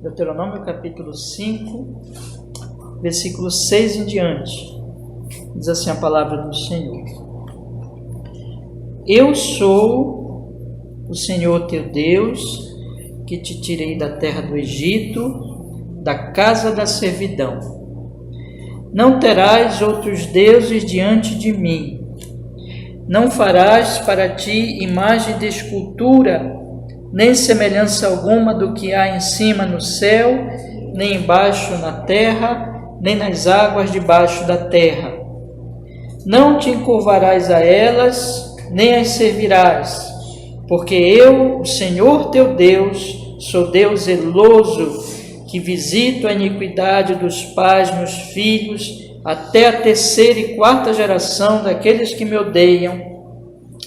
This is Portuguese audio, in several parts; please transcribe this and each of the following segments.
Deuteronômio capítulo 5, versículo 6 em diante. Diz assim a palavra do Senhor: Eu sou o Senhor teu Deus, que te tirei da terra do Egito, da casa da servidão. Não terás outros deuses diante de mim. Não farás para ti imagem de escultura, nem semelhança alguma do que há em cima no céu, nem embaixo na terra, nem nas águas debaixo da terra. Não te encurvarás a elas, nem as servirás, porque eu, o Senhor teu Deus, sou Deus zeloso, que visito a iniquidade dos pais nos filhos, até a terceira e quarta geração daqueles que me odeiam,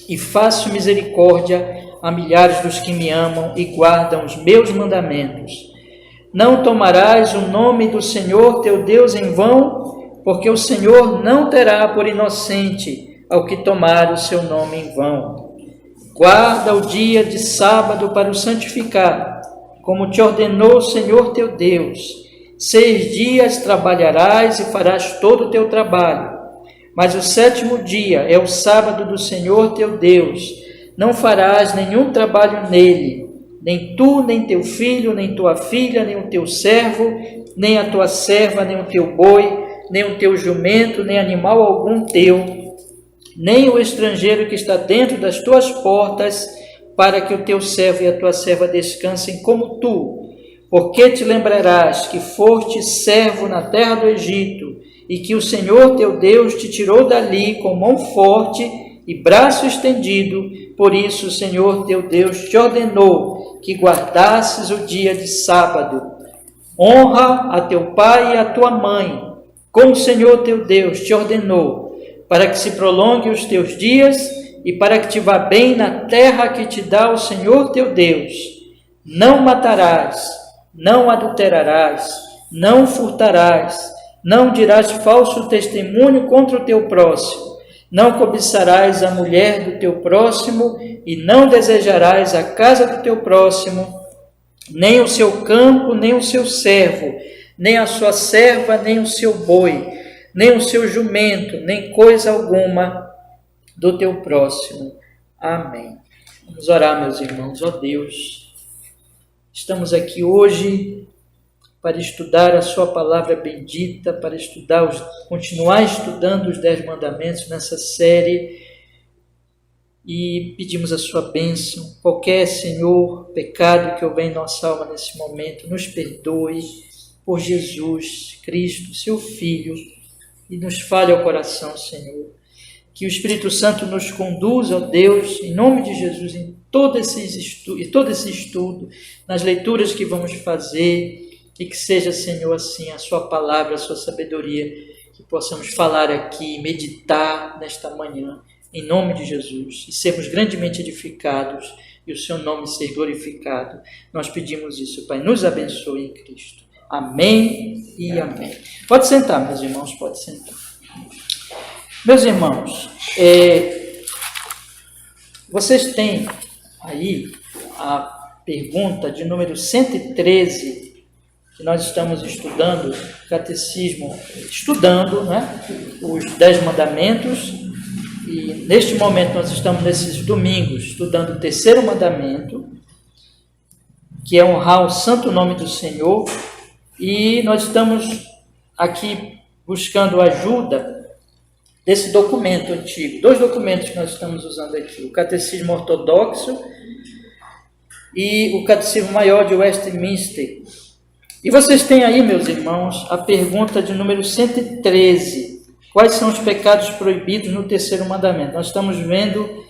e faço misericórdia a milhares dos que me amam e guardam os meus mandamentos. Não tomarás o nome do Senhor teu Deus em vão, porque o Senhor não terá por inocente ao que tomar o seu nome em vão. Guarda o dia de sábado para o santificar, como te ordenou o Senhor teu Deus. 6 dias trabalharás e farás todo o teu trabalho, mas o 7º dia é o sábado do Senhor teu Deus. Não farás nenhum trabalho nele, nem tu, nem teu filho, nem tua filha, nem o teu servo, nem a tua serva, nem o teu boi, nem o teu jumento, nem animal algum teu, nem o estrangeiro que está dentro das tuas portas, para que o teu servo e a tua serva descansem como tu. Porque te lembrarás que foste servo na terra do Egito, e que o Senhor teu Deus te tirou dali com mão forte e braço estendido. Por isso o Senhor teu Deus te ordenou que guardasses o dia de sábado. Honra a teu pai e a tua mãe, como o Senhor teu Deus te ordenou, para que se prolongue os teus dias e para que te vá bem na terra que te dá o Senhor teu Deus. Não matarás, não adulterarás, não furtarás, não dirás falso testemunho contra o teu próximo, não cobiçarás a mulher do teu próximo e não desejarás a casa do teu próximo, nem o seu campo, nem o seu servo, nem a sua serva, nem o seu boi, nem o seu jumento, nem coisa alguma do teu próximo. Amém. Vamos orar, meus irmãos. Ó Deus, estamos aqui hoje para estudar a sua palavra bendita, para continuar estudando os 10 mandamentos nessa série, e pedimos a sua bênção. Qualquer, Senhor, pecado que houver em nossa alma nesse momento, nos perdoe por Jesus Cristo, seu Filho, e nos fale ao coração, Senhor. Que o Espírito Santo nos conduza, ó Deus, em nome de Jesus, em todo esse estudo, nas leituras que vamos fazer, e que seja, Senhor, assim, a sua palavra, a sua sabedoria, que possamos falar aqui, meditar nesta manhã, em nome de Jesus, e sermos grandemente edificados, e o seu nome ser glorificado. Nós pedimos isso, Pai. Nos abençoe em Cristo. Amém e amém. Pode sentar, meus irmãos, pode sentar. Meus irmãos, vocês têm aí a pergunta de número 113, que nós estamos estudando, catecismo, né, os 10 mandamentos, e neste momento nós estamos nesses domingos estudando o 3º mandamento, que é honrar o santo nome do Senhor, e nós estamos aqui buscando ajuda desse documento antigo, 2 documentos que nós estamos usando aqui, o Catecismo Ortodoxo e o Catecismo Maior de Westminster. E vocês têm aí, meus irmãos, a pergunta de número 113. Quais são os pecados proibidos no 3º mandamento? Nós estamos vendo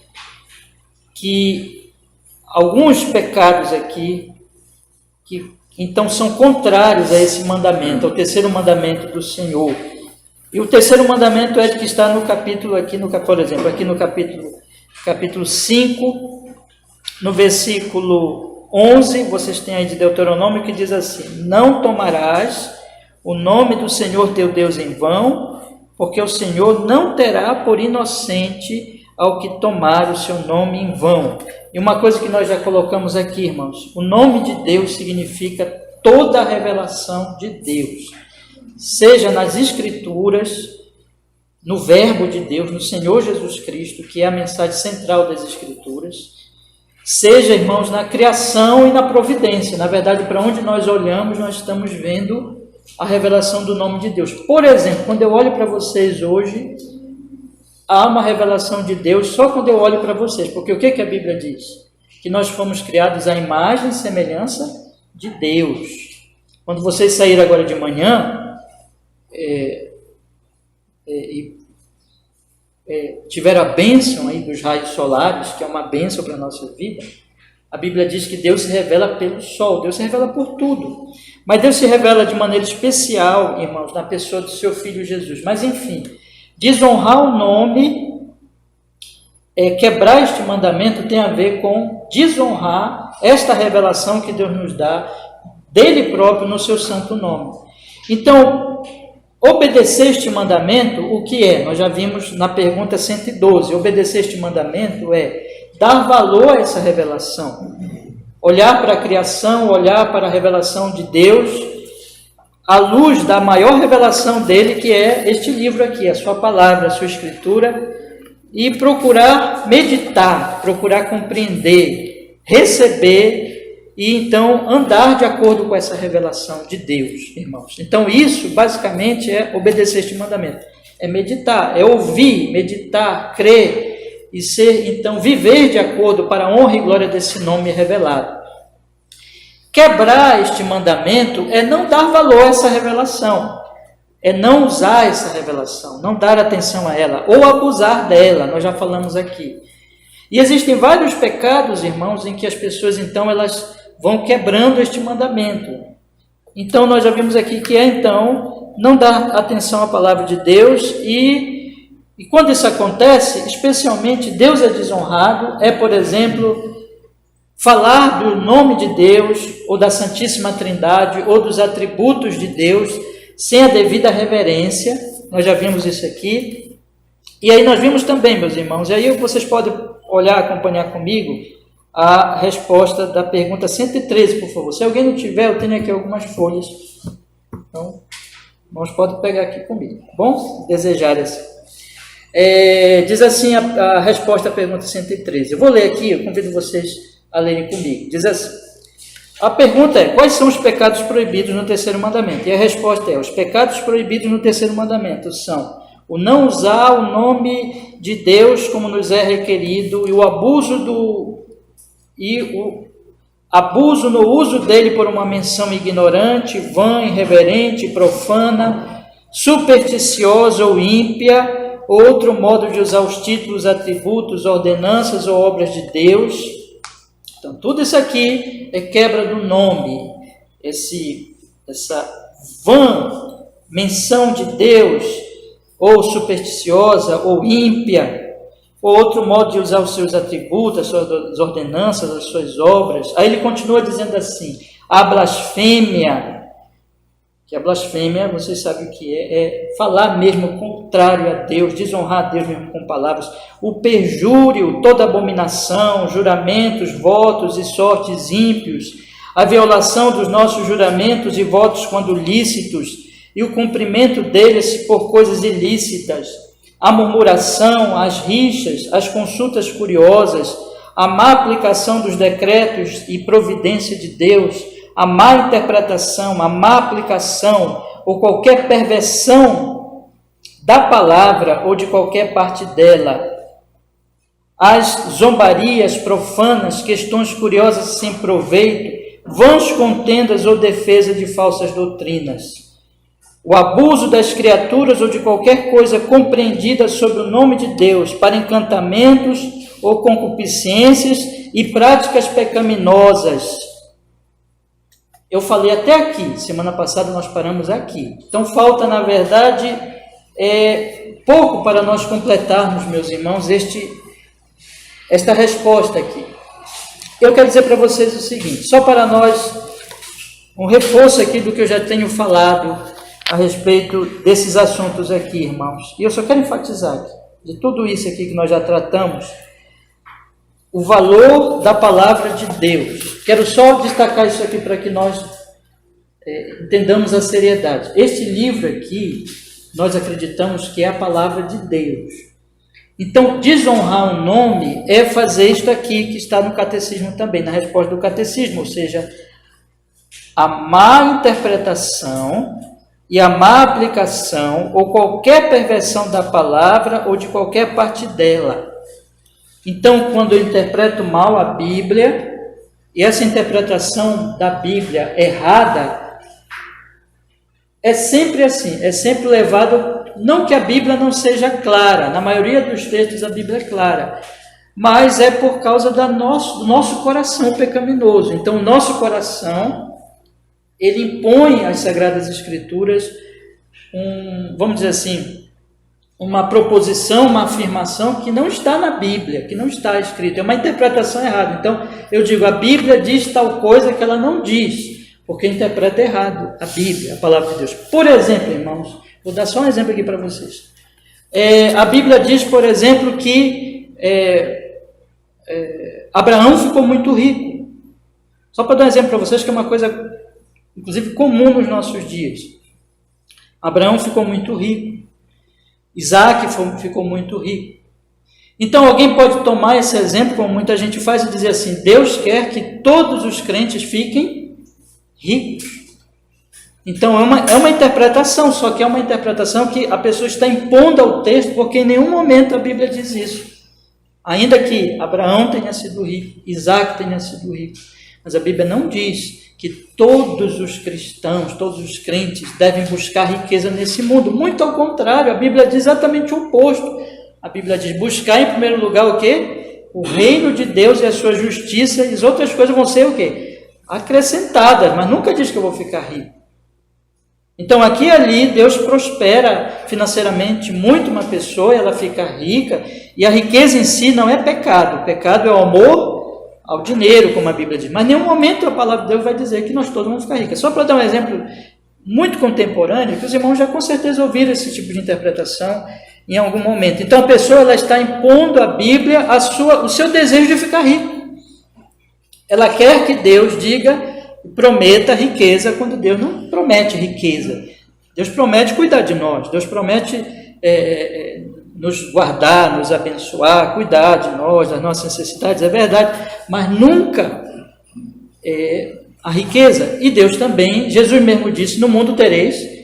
que alguns pecados aqui, que então são contrários a esse mandamento, ao 3º mandamento do Senhor. E o 3º mandamento é o que está no capítulo, por exemplo, aqui no capítulo 5, no versículo 11, vocês têm aí de Deuteronômio, que diz assim: Não tomarás o nome do Senhor teu Deus em vão, porque o Senhor não terá por inocente ao que tomar o seu nome em vão. E uma coisa que nós já colocamos aqui, irmãos, o nome de Deus significa toda a revelação de Deus, seja nas Escrituras, no Verbo de Deus, no Senhor Jesus Cristo, que é a mensagem central das Escrituras, seja, irmãos, na criação e na providência. Na verdade, para onde nós olhamos, nós estamos vendo a revelação do nome de Deus. Por exemplo, quando eu olho para vocês hoje, há uma revelação de Deus só quando eu olho para vocês, porque o que a Bíblia diz? Que nós fomos criados à imagem e semelhança de Deus. Quando vocês saíram agora de manhã tiveram a bênção aí dos raios solares, que é uma bênção para a nossa vida, a Bíblia diz que Deus se revela pelo sol, Deus se revela por tudo, mas Deus se revela de maneira especial, irmãos, na pessoa do seu Filho Jesus. Mas enfim, desonrar o nome, quebrar este mandamento tem a ver com desonrar esta revelação que Deus nos dá dele próprio no seu santo nome. Então, obedecer este mandamento, o que é? Nós já vimos na pergunta 112, obedecer este mandamento é dar valor a essa revelação, olhar para a criação, olhar para a revelação de Deus, à luz da maior revelação dele, que é este livro aqui, a sua palavra, a sua escritura, e procurar meditar, procurar compreender, receber e então andar de acordo com essa revelação de Deus, irmãos. Então isso basicamente é obedecer este mandamento, é meditar, é ouvir, meditar, crer e ser, então, viver de acordo para a honra e glória desse nome revelado. Quebrar este mandamento é não dar valor a essa revelação, é não usar essa revelação, não dar atenção a ela, ou abusar dela, nós já falamos aqui. E existem vários pecados, irmãos, em que as pessoas, então, elas vão quebrando este mandamento. Então, nós já vimos aqui que então, não dar atenção à palavra de Deus e quando isso acontece, especialmente Deus é desonrado, por exemplo, falar do nome de Deus, ou da Santíssima Trindade, ou dos atributos de Deus, sem a devida reverência. Nós já vimos isso aqui. E aí nós vimos também, meus irmãos, e aí vocês podem olhar, acompanhar comigo, a resposta da pergunta 113, por favor. Se alguém não tiver, eu tenho aqui algumas folhas. Então, irmãos, podem pegar aqui comigo, tá bom? Desejar essa. Diz assim a resposta à pergunta 113. Eu vou ler aqui, eu convido vocês a lerem comigo. Diz assim, a pergunta é, quais são os pecados proibidos no terceiro mandamento? E a resposta é, os pecados proibidos no terceiro mandamento são o não usar o nome de Deus como nos é requerido, e o abuso no uso dele por uma menção ignorante, vã, irreverente, profana, supersticiosa ou ímpia, outro modo de usar os títulos, atributos, ordenanças ou obras de Deus. Então, tudo isso aqui é quebra do nome, essa vã menção de Deus, ou supersticiosa, ou ímpia, ou outro modo de usar os seus atributos, as suas ordenanças, as suas obras. Aí ele continua dizendo assim, a blasfêmia, que a blasfêmia, vocês sabem o que é falar mesmo contrário a Deus, desonrar a Deus mesmo com palavras, o perjúrio, toda abominação, juramentos, votos e sortes ímpios, a violação dos nossos juramentos e votos quando lícitos, e o cumprimento deles por coisas ilícitas, a murmuração, as rixas, as consultas curiosas, a má aplicação dos decretos e providência de Deus, a má interpretação, a má aplicação ou qualquer perversão da palavra ou de qualquer parte dela, as zombarias profanas, questões curiosas sem proveito, vãs contendas ou defesa de falsas doutrinas, o abuso das criaturas ou de qualquer coisa compreendida sob o nome de Deus para encantamentos ou concupiscências e práticas pecaminosas. Eu falei até aqui, semana passada nós paramos aqui. Então falta, na verdade, pouco para nós completarmos, meus irmãos, esta resposta aqui. Eu quero dizer para vocês o seguinte, só para nós, um reforço aqui do que eu já tenho falado a respeito desses assuntos aqui, irmãos. E eu só quero enfatizar aqui, de tudo isso aqui que nós já tratamos, o valor da palavra de Deus. Quero só destacar isso aqui para que nós entendamos a seriedade. Este livro aqui, nós acreditamos que é a palavra de Deus. Então, desonrar um nome é fazer isto aqui, que está no catecismo também, na resposta do catecismo, ou seja, a má interpretação e a má aplicação, ou qualquer perversão da palavra ou de qualquer parte dela. Então, quando eu interpreto mal a Bíblia, e essa interpretação da Bíblia errada, é sempre assim, é sempre levado, não que a Bíblia não seja clara, na maioria dos textos a Bíblia é clara, mas é por causa do nosso coração pecaminoso. Então, o nosso coração, ele impõe às Sagradas Escrituras, vamos dizer assim, uma proposição, uma afirmação que não está na Bíblia, que não está escrito, é uma interpretação errada. Então, eu digo, a Bíblia diz tal coisa que ela não diz, porque interpreta errado a Bíblia, a palavra de Deus. Por exemplo, irmãos, vou dar só um exemplo aqui para vocês. A Bíblia diz, por exemplo, que Abraão ficou muito rico. Só para dar um exemplo para vocês, que é uma coisa, inclusive, comum nos nossos dias. Abraão ficou muito rico. Isaac ficou muito rico. Então, alguém pode tomar esse exemplo, como muita gente faz, e dizer assim, Deus quer que todos os crentes fiquem ricos. Então, é uma interpretação, só que é uma interpretação que a pessoa está impondo ao texto, porque em nenhum momento a Bíblia diz isso. Ainda que Abraão tenha sido rico, Isaac tenha sido rico, mas a Bíblia não diz que todos os cristãos, todos os crentes devem buscar riqueza nesse mundo. Muito ao contrário, a Bíblia diz exatamente o oposto. A Bíblia diz, buscar em primeiro lugar o quê? O reino de Deus e a sua justiça, e as outras coisas vão ser o quê? Acrescentadas, mas nunca diz que eu vou ficar rico. Então, aqui e ali, Deus prospera financeiramente muito uma pessoa, ela fica rica, e a riqueza em si não é pecado. O pecado é o amor ao dinheiro, como a Bíblia diz. Mas em nenhum momento a palavra de Deus vai dizer que nós todos vamos ficar ricos. Só para dar um exemplo muito contemporâneo, que os irmãos já com certeza ouviram esse tipo de interpretação em algum momento. Então, a pessoa ela está impondo à Bíblia o seu desejo de ficar rico. Ela quer que Deus diga, prometa riqueza, quando Deus não promete riqueza. Deus promete cuidar de nós, Deus promete nos guardar, nos abençoar, cuidar de nós, das nossas necessidades, é verdade, mas nunca a riqueza. E Deus também, Jesus mesmo disse, no mundo tereis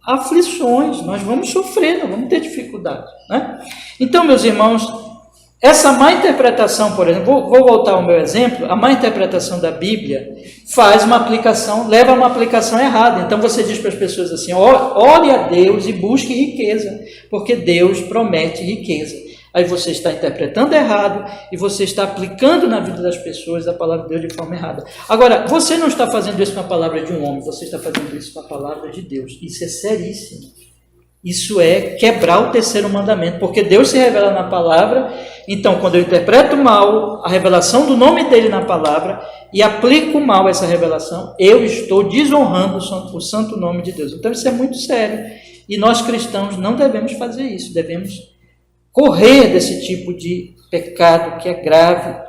aflições, nós vamos sofrer, nós vamos ter dificuldade, né? Então, meus irmãos, essa má interpretação, por exemplo, vou voltar ao meu exemplo, a má interpretação da Bíblia faz uma aplicação, leva a uma aplicação errada. Então você diz para as pessoas assim, ore a Deus e busque riqueza, porque Deus promete riqueza. Aí você está interpretando errado e você está aplicando na vida das pessoas a palavra de Deus de forma errada. Agora, você não está fazendo isso com a palavra de um homem, você está fazendo isso com a palavra de Deus. Isso é seríssimo. Isso é quebrar o terceiro mandamento, porque Deus se revela na palavra. Então, quando eu interpreto mal a revelação do nome dele na palavra e aplico mal essa revelação, eu estou desonrando o santo nome de Deus. Então, isso é muito sério. E nós cristãos não devemos fazer isso, devemos correr desse tipo de pecado que é grave.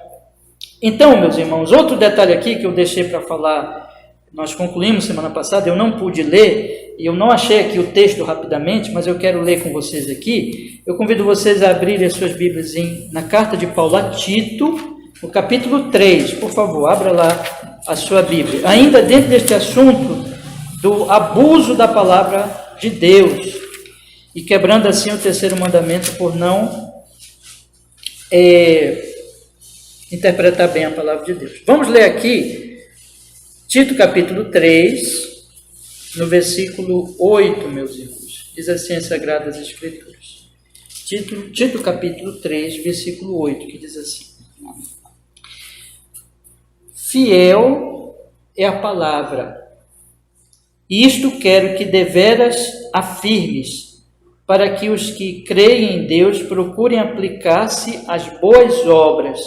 Então, meus irmãos, outro detalhe aqui que eu deixei para falar, nós concluímos semana passada, eu não pude ler, e eu não achei aqui o texto rapidamente, mas eu quero ler com vocês aqui. Eu convido vocês a abrirem as suas Bíblias na carta de Paulo a Tito, no capítulo 3, por favor, abra lá a sua Bíblia. Ainda dentro deste assunto do abuso da palavra de Deus, e quebrando assim o terceiro mandamento por não interpretar bem a palavra de Deus. Vamos ler aqui, Tito capítulo 3, no versículo 8, meus irmãos. Diz assim as Sagradas Escrituras. Tito capítulo 3, versículo 8, que diz assim: fiel é a palavra, e isto quero que deveras afirmes, para que os que creem em Deus procurem aplicar-se às boas obras.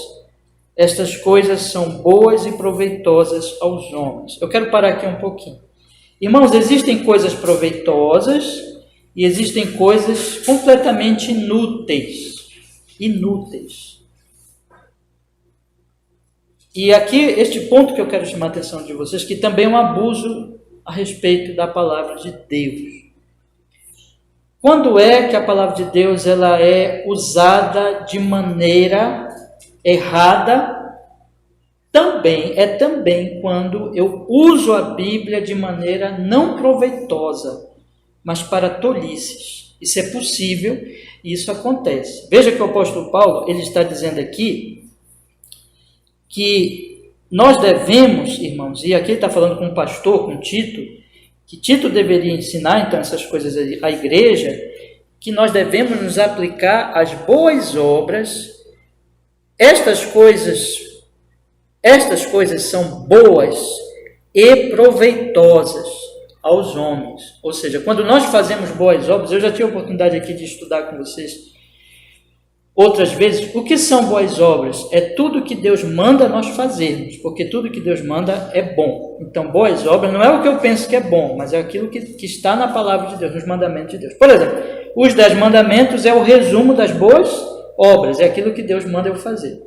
Estas coisas são boas e proveitosas aos homens. Eu quero parar aqui um pouquinho. Irmãos, existem coisas proveitosas e existem coisas completamente inúteis. Inúteis. E aqui, este ponto que eu quero chamar a atenção de vocês, que também é um abuso a respeito da palavra de Deus. Quando é que a palavra de Deus ela é usada de maneira errada? Também quando eu uso a Bíblia de maneira não proveitosa, mas para tolices. Isso é possível e isso acontece. Veja que o apóstolo Paulo, ele está dizendo aqui que nós devemos, irmãos, e aqui ele está falando com um pastor, com Tito, que Tito deveria ensinar então essas coisas à igreja, que nós devemos nos aplicar às boas obras. Estas coisas são boas e proveitosas aos homens. Ou seja, quando nós fazemos boas obras, eu já tive a oportunidade aqui de estudar com vocês outras vezes, o que são boas obras? É tudo que Deus manda nós fazermos, porque tudo que Deus manda é bom. Então, boas obras não é o que eu penso que é bom, mas é aquilo que está na palavra de Deus, nos mandamentos de Deus. Por exemplo, os 10 mandamentos é o resumo das boas obras, é aquilo que Deus manda eu fazer.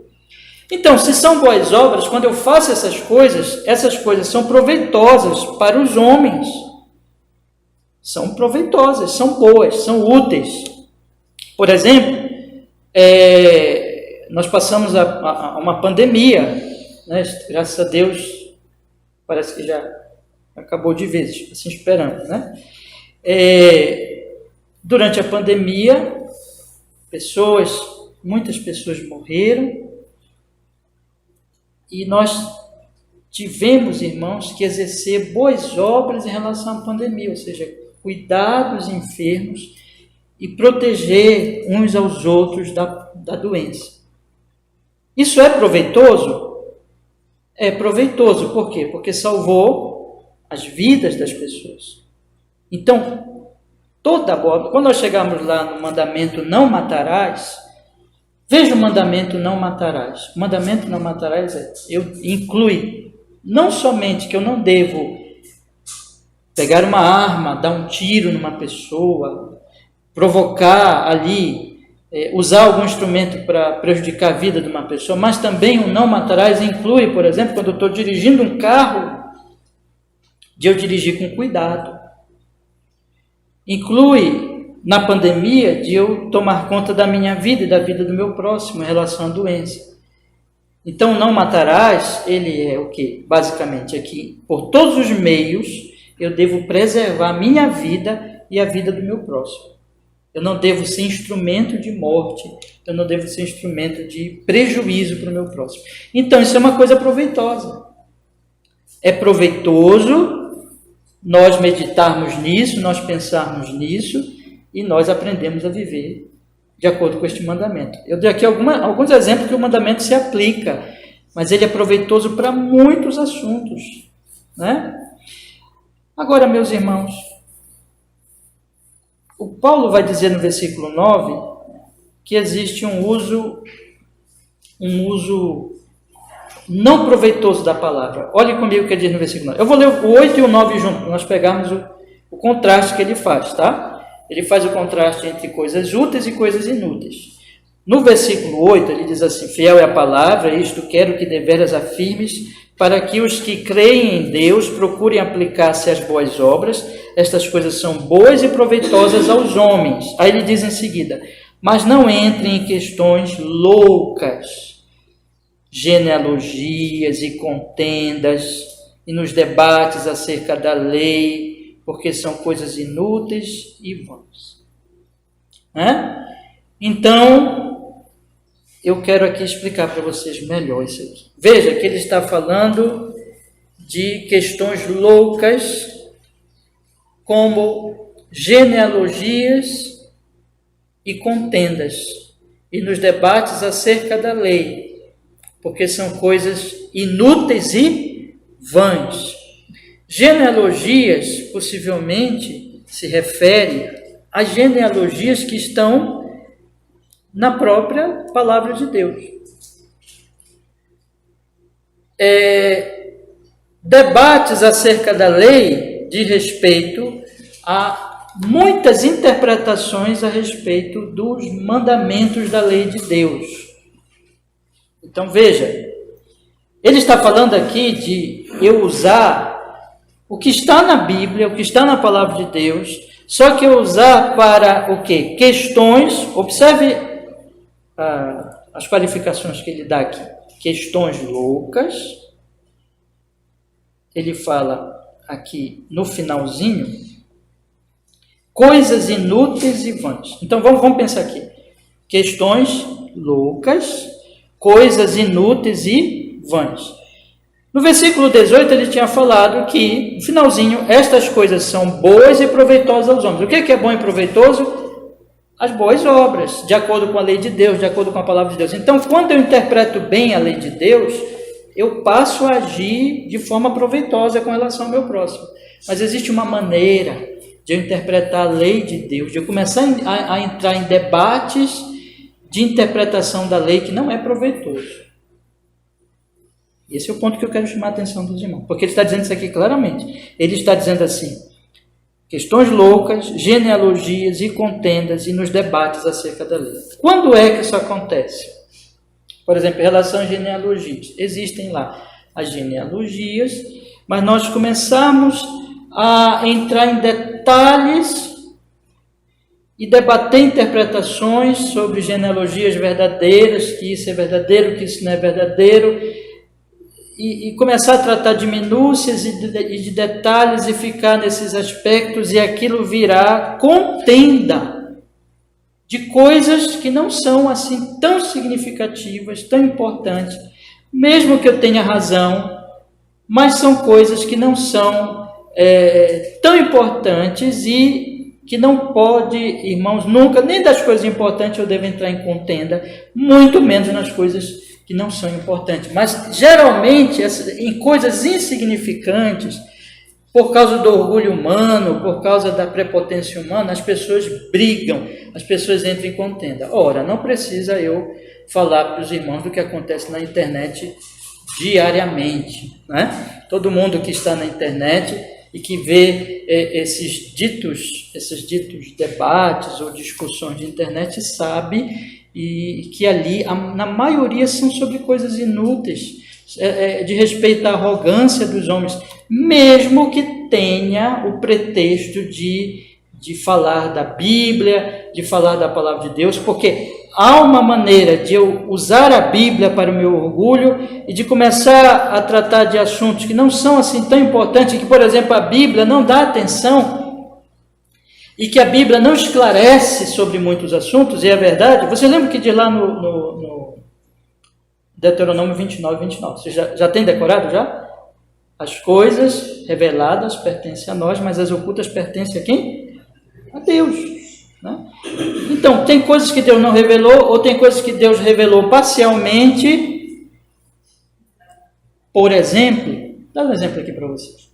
Então, se são boas obras, quando eu faço essas coisas são proveitosas para os homens. São proveitosas, são boas, são úteis. Por exemplo, nós passamos uma pandemia, né? Graças a Deus, parece que já acabou de vez, assim esperamos, né? Durante a pandemia, muitas pessoas morreram, e nós tivemos, irmãos, que exercer boas obras em relação à pandemia, ou seja, cuidar dos enfermos e proteger uns aos outros da doença. Isso é proveitoso? É proveitoso, por quê? Porque salvou as vidas das pessoas. Então, quando nós chegarmos lá no mandamento não matarás, veja o mandamento não matarás. O mandamento não matarás inclui não somente que eu não devo pegar uma arma, dar um tiro numa pessoa, provocar ali, usar algum instrumento para prejudicar a vida de uma pessoa, mas também o não matarás inclui, por exemplo, quando eu estou dirigindo um carro, de eu dirigir com cuidado. Inclui, na pandemia, de eu tomar conta da minha vida e da vida do meu próximo em relação à doença. Então, não matarás, ele é o quê? Basicamente aqui, por todos os meios, eu devo preservar a minha vida e a vida do meu próximo. Eu não devo ser instrumento de morte, eu não devo ser instrumento de prejuízo para o meu próximo. Então, isso é uma coisa proveitosa. É proveitoso nós meditarmos nisso, nós pensarmos nisso, e nós aprendemos a viver de acordo com este mandamento. Eu dei aqui alguns exemplos que o mandamento se aplica, mas ele é proveitoso para muitos assuntos, né? Agora, meus irmãos, o Paulo vai dizer no versículo 9 que existe um uso não proveitoso da palavra. Olhe comigo o que ele diz no versículo 9. Eu vou ler o 8 e o 9 junto, para nós pegarmos o contraste que ele faz, tá? Ele faz o contraste entre coisas úteis e coisas inúteis. No versículo 8, ele diz assim: fiel é a palavra, isto quero que deveras afirmes, para que os que creem em Deus procurem aplicar-se às boas obras. Estas coisas são boas e proveitosas aos homens. Aí ele diz em seguida: mas não entrem em questões loucas, genealogias e contendas, e nos debates acerca da lei, porque são coisas inúteis e vãs. Então, eu quero aqui explicar para vocês melhor isso aqui. Veja que ele está falando de questões loucas, como genealogias e contendas, e nos debates acerca da lei, porque são coisas inúteis e vãs. Genealogias, possivelmente, se refere às genealogias que estão na própria palavra de Deus. Debates acerca da lei diz respeito a muitas interpretações a respeito dos mandamentos da lei de Deus. Então, veja, ele está falando aqui de eu usar o que está na Bíblia, o que está na palavra de Deus, só que eu usar para o quê? Questões, observe as qualificações que ele dá aqui. Questões loucas, ele fala aqui no finalzinho, coisas inúteis e vãs. Então vamos pensar aqui. Questões loucas, coisas inúteis e vãs. No versículo 18 ele tinha falado que, no finalzinho, estas coisas são boas e proveitosas aos homens. O que é bom e proveitoso? As boas obras, de acordo com a lei de Deus, de acordo com a palavra de Deus. Então, quando eu interpreto bem a lei de Deus, eu passo a agir de forma proveitosa com relação ao meu próximo. Mas existe uma maneira de eu interpretar a lei de Deus, de eu começar a entrar em debates de interpretação da lei que não é proveitoso. Esse é o ponto que eu quero chamar a atenção dos irmãos, porque ele está dizendo isso aqui claramente. Ele está dizendo assim, questões loucas, genealogias e contendas e nos debates acerca da lei. Quando é que isso acontece? Por exemplo, em relação às genealogias. Existem lá as genealogias, mas nós começamos a entrar em detalhes e debater interpretações sobre genealogias verdadeiras, que isso é verdadeiro, que isso não é verdadeiro, e começar a tratar de minúcias e de detalhes e ficar nesses aspectos, e aquilo virá contenda de coisas que não são assim tão significativas, tão importantes, mesmo que eu tenha razão, mas são coisas que não são tão importantes e que não pode, irmãos, nunca, nem das coisas importantes eu devo entrar em contenda, muito menos nas coisas que não são importantes. Mas, geralmente, em coisas insignificantes, por causa do orgulho humano, por causa da prepotência humana, as pessoas brigam, as pessoas entram em contenda. Ora, não precisa eu falar para os irmãos do que acontece na internet diariamente, né? Todo mundo que está na internet e que vê esses ditos debates ou discussões de internet sabe e que ali, na maioria, são sobre coisas inúteis, de respeito à arrogância dos homens, mesmo que tenha o pretexto de falar da Bíblia, de falar da palavra de Deus, porque há uma maneira de eu usar a Bíblia para o meu orgulho e de começar a tratar de assuntos que não são assim tão importantes, que, por exemplo, a Bíblia não dá atenção e que a Bíblia não esclarece sobre muitos assuntos, e é verdade. Você lembra que diz lá no Deuteronômio 29, 29? Você já tem decorado já? As coisas reveladas pertencem a nós, mas as ocultas pertencem a quem? A Deus, né? Então, tem coisas que Deus não revelou, ou tem coisas que Deus revelou parcialmente. Por exemplo, dá um exemplo aqui para vocês.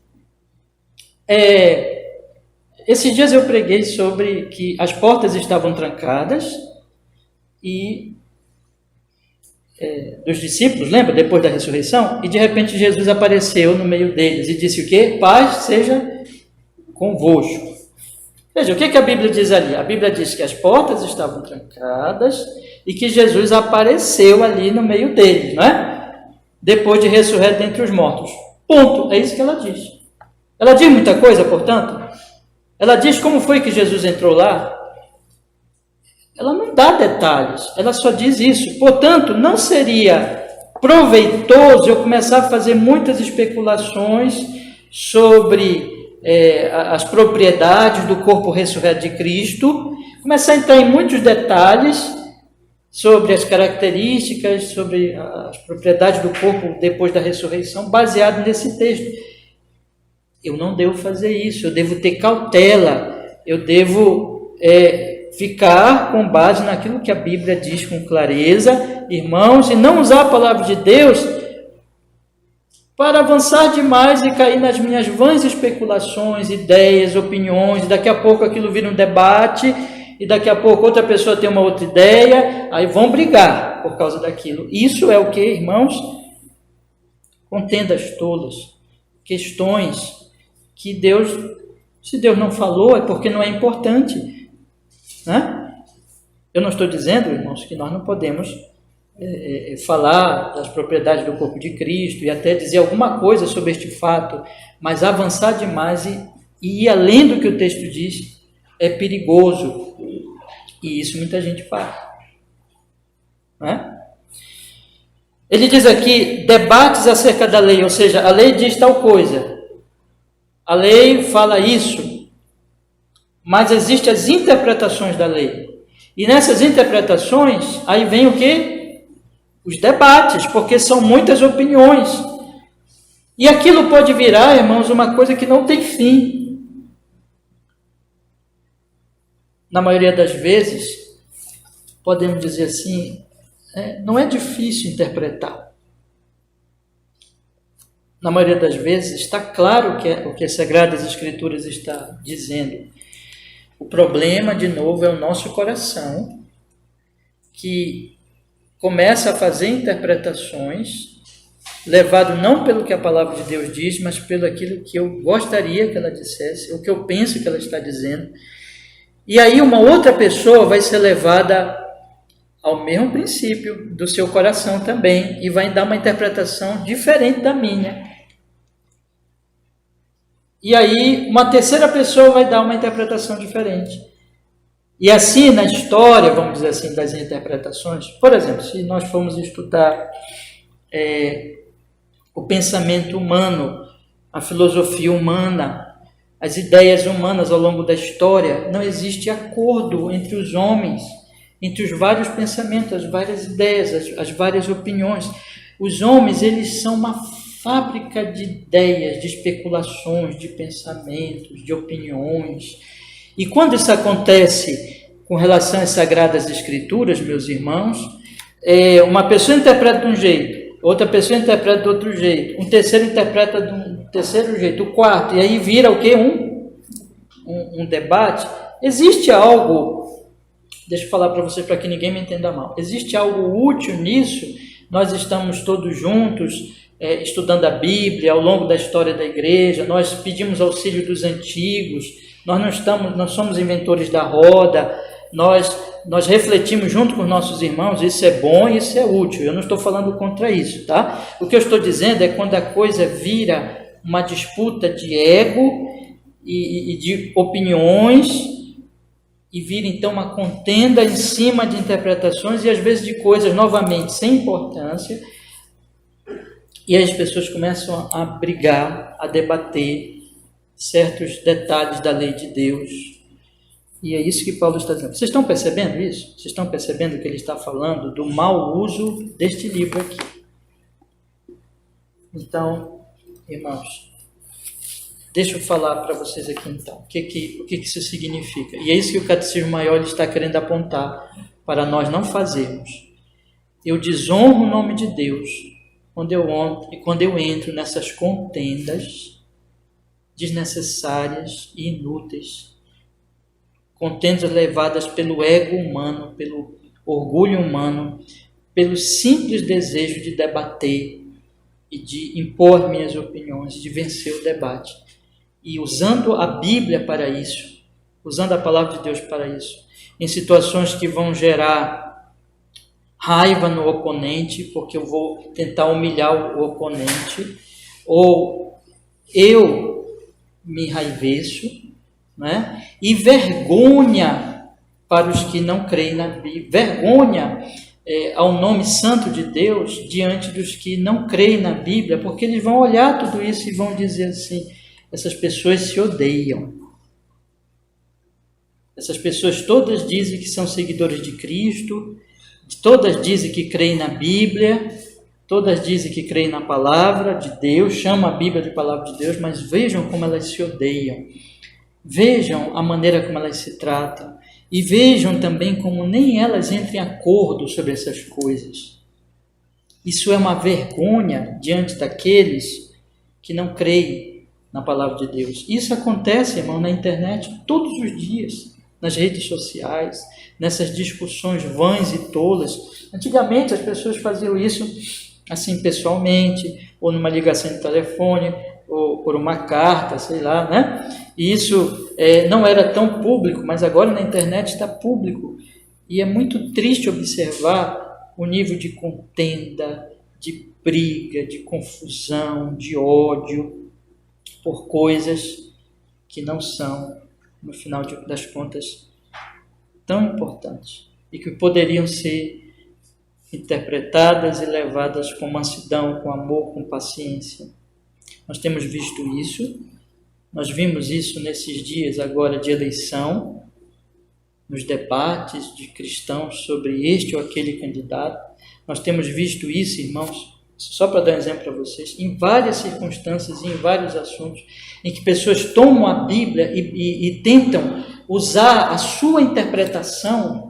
Esses dias eu preguei sobre que as portas estavam trancadas e dos discípulos, lembra? Depois da ressurreição, e de repente Jesus apareceu no meio deles e disse o quê? Paz seja convosco. Veja, o que a Bíblia diz ali? A Bíblia diz que as portas estavam trancadas e que Jesus apareceu ali no meio deles, não é? Depois de ressurreto dentre os mortos. Ponto. É isso que ela diz. Ela diz muita coisa, portanto. Ela diz como foi que Jesus entrou lá. Ela não dá detalhes, ela só diz isso. Portanto, não seria proveitoso eu começar a fazer muitas especulações sobre as propriedades do corpo ressurreto de Cristo, começar a entrar em muitos detalhes sobre as características, sobre as propriedades do corpo depois da ressurreição, baseado nesse texto. Eu não devo fazer isso, eu devo ter cautela, eu devo ficar com base naquilo que a Bíblia diz com clareza, irmãos, e não usar a palavra de Deus para avançar demais e cair nas minhas vãs especulações, ideias, opiniões, e daqui a pouco aquilo vira um debate, e daqui a pouco outra pessoa tem uma outra ideia, aí vão brigar por causa daquilo. Isso é o que, irmãos? Contendas tolas, questões que Deus, se Deus não falou, é porque não é importante, né? Eu não estou dizendo, irmãos, que nós não podemos falar das propriedades do corpo de Cristo e até dizer alguma coisa sobre este fato, mas avançar demais e ir além do que o texto diz é perigoso. E isso muita gente faz. Não é? Ele diz aqui, debates acerca da lei, ou seja, a lei diz tal coisa, a lei fala isso, mas existem as interpretações da lei. E nessas interpretações, aí vem o quê? Os debates, porque são muitas opiniões. E aquilo pode virar, irmãos, uma coisa que não tem fim. Na maioria das vezes, podemos dizer assim, não é difícil interpretar. Na maioria das vezes, está claro o que as Sagradas Escrituras está dizendo. O problema, de novo, é o nosso coração, que começa a fazer interpretações, levado não pelo que a palavra de Deus diz, mas pelo aquilo que eu gostaria que ela dissesse, o que eu penso que ela está dizendo. E aí uma outra pessoa vai ser levada ao mesmo princípio do seu coração também, e vai dar uma interpretação diferente da minha. E aí uma terceira pessoa vai dar uma interpretação diferente. E assim, na história, vamos dizer assim, das interpretações, por exemplo, se nós formos estudar o pensamento humano, a filosofia humana, as ideias humanas ao longo da história, não existe acordo entre os homens, entre os vários pensamentos, as várias ideias, as várias opiniões. Os homens, eles são uma fábrica de ideias, de especulações, de pensamentos, de opiniões. E quando isso acontece com relação às Sagradas Escrituras, meus irmãos, uma pessoa interpreta de um jeito, outra pessoa interpreta de outro jeito, um terceiro interpreta de um terceiro jeito, o quarto, e aí vira o quê? Um debate. Existe algo, deixa eu falar para vocês para que ninguém me entenda mal, existe algo útil nisso? Nós estamos todos juntos, estudando a Bíblia ao longo da história da igreja, nós pedimos auxílio dos antigos, nós não somos inventores da roda, nós refletimos junto com os nossos irmãos, isso é bom e isso é útil, eu não estou falando contra isso, tá? O que eu estou dizendo é quando a coisa vira uma disputa de ego e de opiniões, e vira então uma contenda em cima de interpretações e às vezes de coisas novamente sem importância, e as pessoas começam a brigar, a debater certos detalhes da lei de Deus. E é isso que Paulo está dizendo. Vocês estão percebendo isso? Vocês estão percebendo que ele está falando do mau uso deste livro aqui? Então, irmãos, deixa eu falar para vocês aqui então. O que isso significa? E é isso que o Catecismo Maior está querendo apontar para nós não fazermos. Eu desonro o nome de Deus quando eu entro nessas contendas desnecessárias e inúteis, contendas levadas pelo ego humano, pelo orgulho humano, pelo simples desejo de debater e de impor minhas opiniões, de vencer o debate. E usando a Bíblia para isso, usando a palavra de Deus para isso, em situações que vão gerar raiva no oponente, porque eu vou tentar humilhar o oponente, ou eu me enraiveço, né? E vergonha para os que não creem na Bíblia, vergonha ao nome santo de Deus diante dos que não creem na Bíblia, porque eles vão olhar tudo isso e vão dizer assim, essas pessoas se odeiam. Essas pessoas todas dizem que são seguidores de Cristo, todas dizem que creem na Bíblia, todas dizem que creem na palavra de Deus, chamam a Bíblia de palavra de Deus, mas vejam como elas se odeiam. Vejam a maneira como elas se tratam. E vejam também como nem elas entram em acordo sobre essas coisas. Isso é uma vergonha diante daqueles que não creem na palavra de Deus. Isso acontece, irmão, na internet todos os dias, nas redes sociais, nessas discussões vãs e tolas. Antigamente as pessoas faziam isso assim pessoalmente, ou numa ligação de telefone, ou por uma carta, sei lá, né? E isso não era tão público, mas agora na internet está público. E é muito triste observar o nível de contenda, de briga, de confusão, de ódio por coisas que não são, no final das contas, tão importantes e que poderiam ser interpretadas e levadas com mansidão, com amor, com paciência. Nós temos visto isso, nós vimos isso nesses dias agora de eleição, nos debates de cristãos sobre este ou aquele candidato. Nós temos visto isso, irmãos, só para dar um exemplo para vocês, em várias circunstâncias e em vários assuntos, em que pessoas tomam a Bíblia e tentam usar a sua interpretação,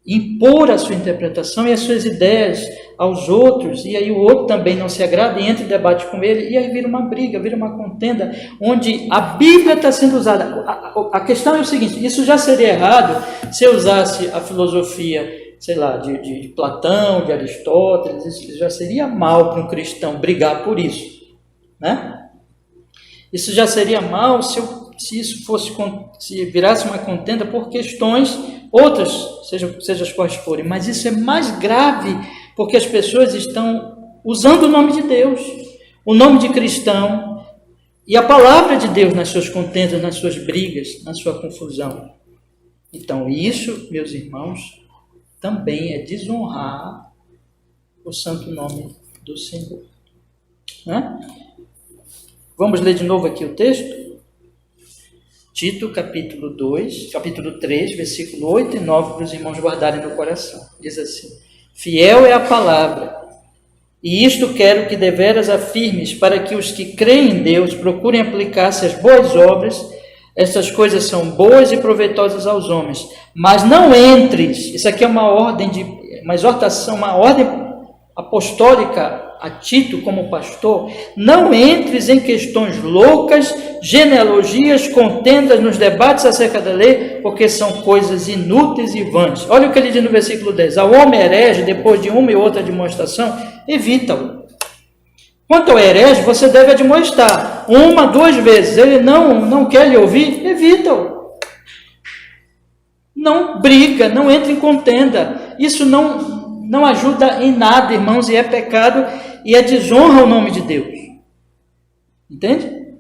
impor a sua interpretação e as suas ideias aos outros, e aí o outro também não se agrada e entra em debate com ele, e aí vira uma briga, vira uma contenda, onde a Bíblia está sendo usada. A questão é o seguinte: isso já seria errado se eu usasse a filosofia, sei lá, de Platão, de Aristóteles. Isso já seria mal para um cristão brigar por isso, né? Isso já seria mal se isso fosse, se virasse uma contenda por questões outras, seja as quais forem. Mas isso é mais grave porque as pessoas estão usando o nome de Deus, o nome de cristão e a palavra de Deus nas suas contendas, nas suas brigas, na sua confusão. Então isso, meus irmãos, também é desonrar o santo nome do Senhor, né? Vamos ler de novo aqui o texto? Tito, capítulo 3, versículo 8 e 9, para os irmãos guardarem no coração. Diz assim: fiel é a palavra, e isto quero que deveras afirmes, para que os que creem em Deus procurem aplicar-se às boas obras. Estas coisas são boas e proveitosas aos homens, mas não entres, isso aqui é uma ordem, uma exortação, uma ordem apostólica a Tito como pastor: não entres em questões loucas, genealogias, contendas nos debates acerca da lei, porque são coisas inúteis e vãs. Olha o que ele diz no versículo 10: ao homem herege, depois de uma e outra demonstração, evita-o. Quanto ao herege, você deve admoestar 1, 2 vezes. Ele não quer lhe ouvir, evita-o. Não briga, não entra em contenda. Isso não ajuda em nada, irmãos, e é pecado e é desonra ao nome de Deus. Entende?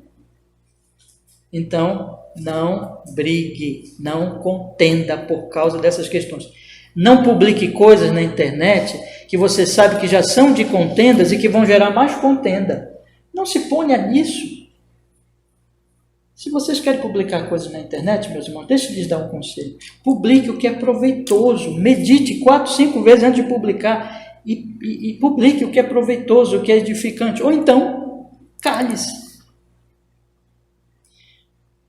Então, não brigue, não contenda por causa dessas questões. Não publique coisas na internet que você sabe que já são de contendas e que vão gerar mais contenda. Não se ponha nisso. Se vocês querem publicar coisas na internet, meus irmãos, deixa eu lhes dar um conselho. Publique o que é proveitoso. Medite 4, 5 vezes antes de publicar e publique o que é proveitoso, o que é edificante. Ou então, cale-se.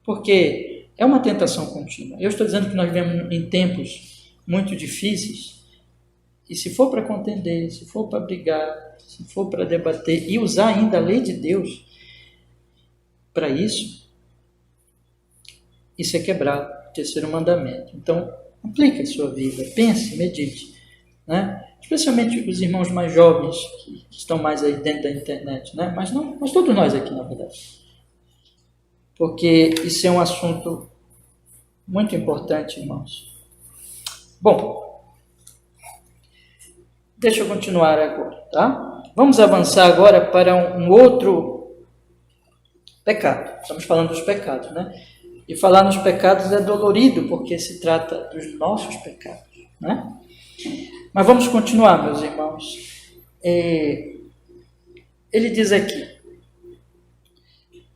Porque é uma tentação contínua. Eu estou dizendo que nós vivemos em tempos muito difíceis, e se for para contender, se for para brigar, se for para debater e usar ainda a lei de Deus para isso é quebrar o terceiro mandamento. Então, aplique a sua vida, pense, medite, né? Especialmente os irmãos mais jovens que estão mais aí dentro da internet, né? Mas todos nós aqui, na verdade, porque isso é um assunto muito importante, irmãos. Bom, deixa eu continuar agora, tá? Vamos avançar agora para um outro pecado. Estamos falando dos pecados, né? E falar nos pecados é dolorido, porque se trata dos nossos pecados, né? Mas vamos continuar, meus irmãos. Ele diz aqui,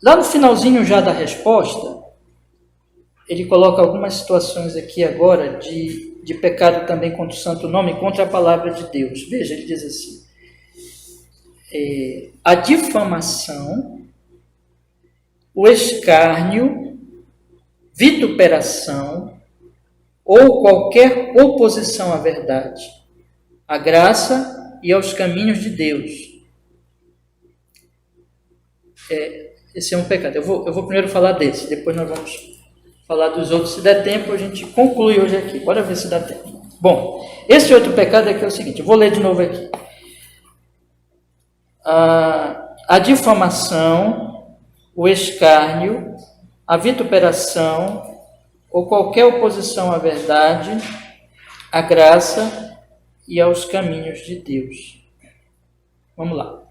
lá no finalzinho já da resposta, ele coloca algumas situações aqui agora de pecado também contra o santo nome, contra a palavra de Deus. Veja, ele diz assim: a difamação, o escárnio, vituperação ou qualquer oposição à verdade, à graça e aos caminhos de Deus. Esse é um pecado. Eu vou primeiro falar desse, depois nós vamos falar dos outros. Se der tempo, a gente conclui hoje aqui. Bora ver se dá tempo. Bom, esse outro pecado aqui é o seguinte, eu vou ler de novo aqui. A difamação, o escárnio, a vituperação ou qualquer oposição à verdade, à graça e aos caminhos de Deus. Vamos lá.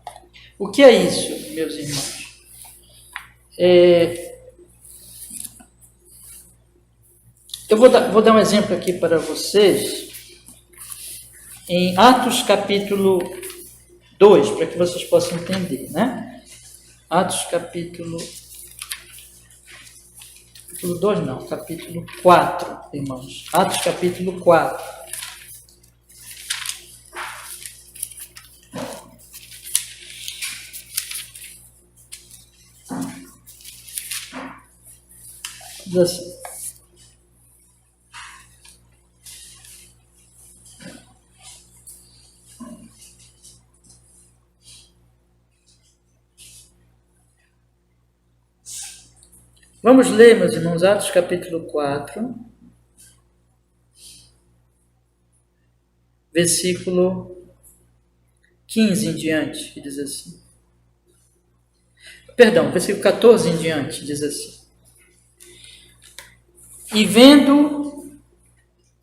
O que é isso, meus irmãos? Eu vou dar um exemplo aqui para vocês em Atos capítulo 2, para que vocês possam entender, né? Atos capítulo 2 não, capítulo 4, irmãos. Atos capítulo 4. Diz assim. Vamos ler, meus irmãos, Atos capítulo 4, versículo 15 em diante, que diz assim. Perdão, versículo 14 em diante, diz assim. E vendo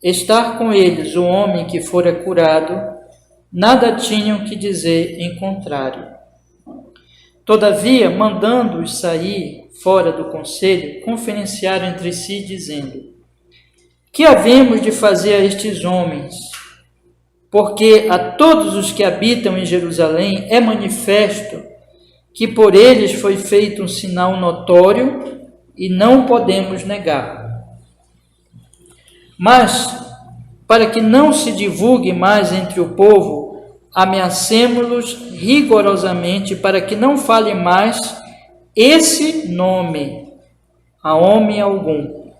estar com eles o homem que fora curado, nada tinham que dizer em contrário. Todavia, mandando-os sair fora do conselho, conferenciaram entre si, dizendo: que havemos de fazer a estes homens? Porque a todos os que habitam em Jerusalém é manifesto que por eles foi feito um sinal notório e não podemos negar. Mas, para que não se divulgue mais entre o povo, ameacemo-los rigorosamente para que não fale mais esse nome a homem algum.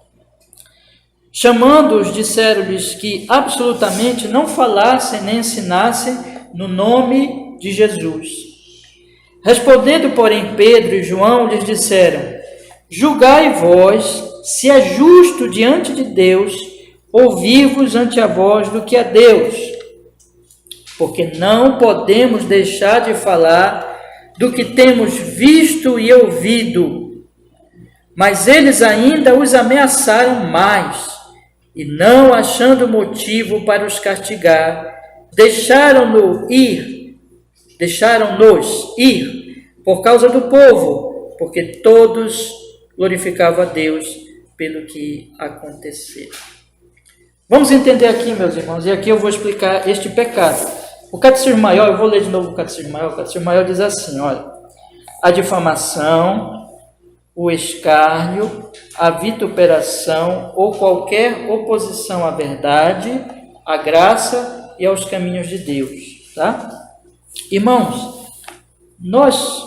Chamando-os, disseram-lhes que absolutamente não falassem nem ensinassem no nome de Jesus. Respondendo, porém, Pedro e João lhes disseram: julgai vós se é justo diante de Deus ouvir-vos ante a vós do que a Deus, porque não podemos deixar de falar do que temos visto e ouvido. Mas eles ainda os ameaçaram mais, e não achando motivo para os castigar, deixaram-nos ir por causa do povo, porque todos glorificavam a Deus pelo que aconteceu. Vamos entender aqui, meus irmãos, e aqui eu vou explicar este pecado. O Catecismo Maior, eu vou ler de novo o Catecismo Maior diz assim, olha: a difamação, o escárnio, a vituperação ou qualquer oposição à verdade, à graça e aos caminhos de Deus, tá? Irmãos, nós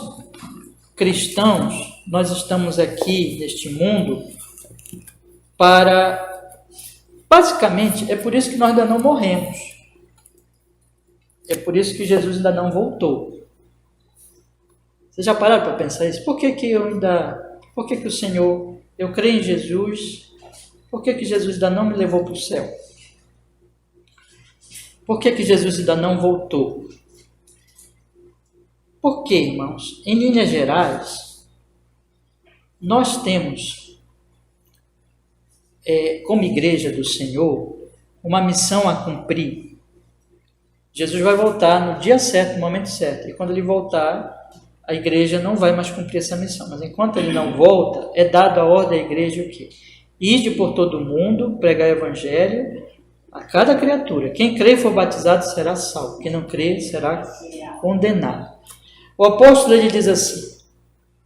cristãos, nós estamos aqui neste mundo para... Basicamente, é por isso que nós ainda não morremos. É por isso que Jesus ainda não voltou. Vocês já pararam para pensar isso? Por que o Senhor, eu creio em Jesus, por que Jesus ainda não me levou para o céu? Por que Jesus ainda não voltou? Porque, irmãos, em linhas gerais, nós temos... como igreja do Senhor, uma missão a cumprir. Jesus vai voltar no dia certo, no momento certo. E quando ele voltar, a igreja não vai mais cumprir essa missão. Mas enquanto ele não volta, é dado a ordem à igreja o quê? Ide por todo o mundo, pregar o evangelho a cada criatura. Quem crê e for batizado será salvo. Quem não crê será condenado. O apóstolo ele diz assim: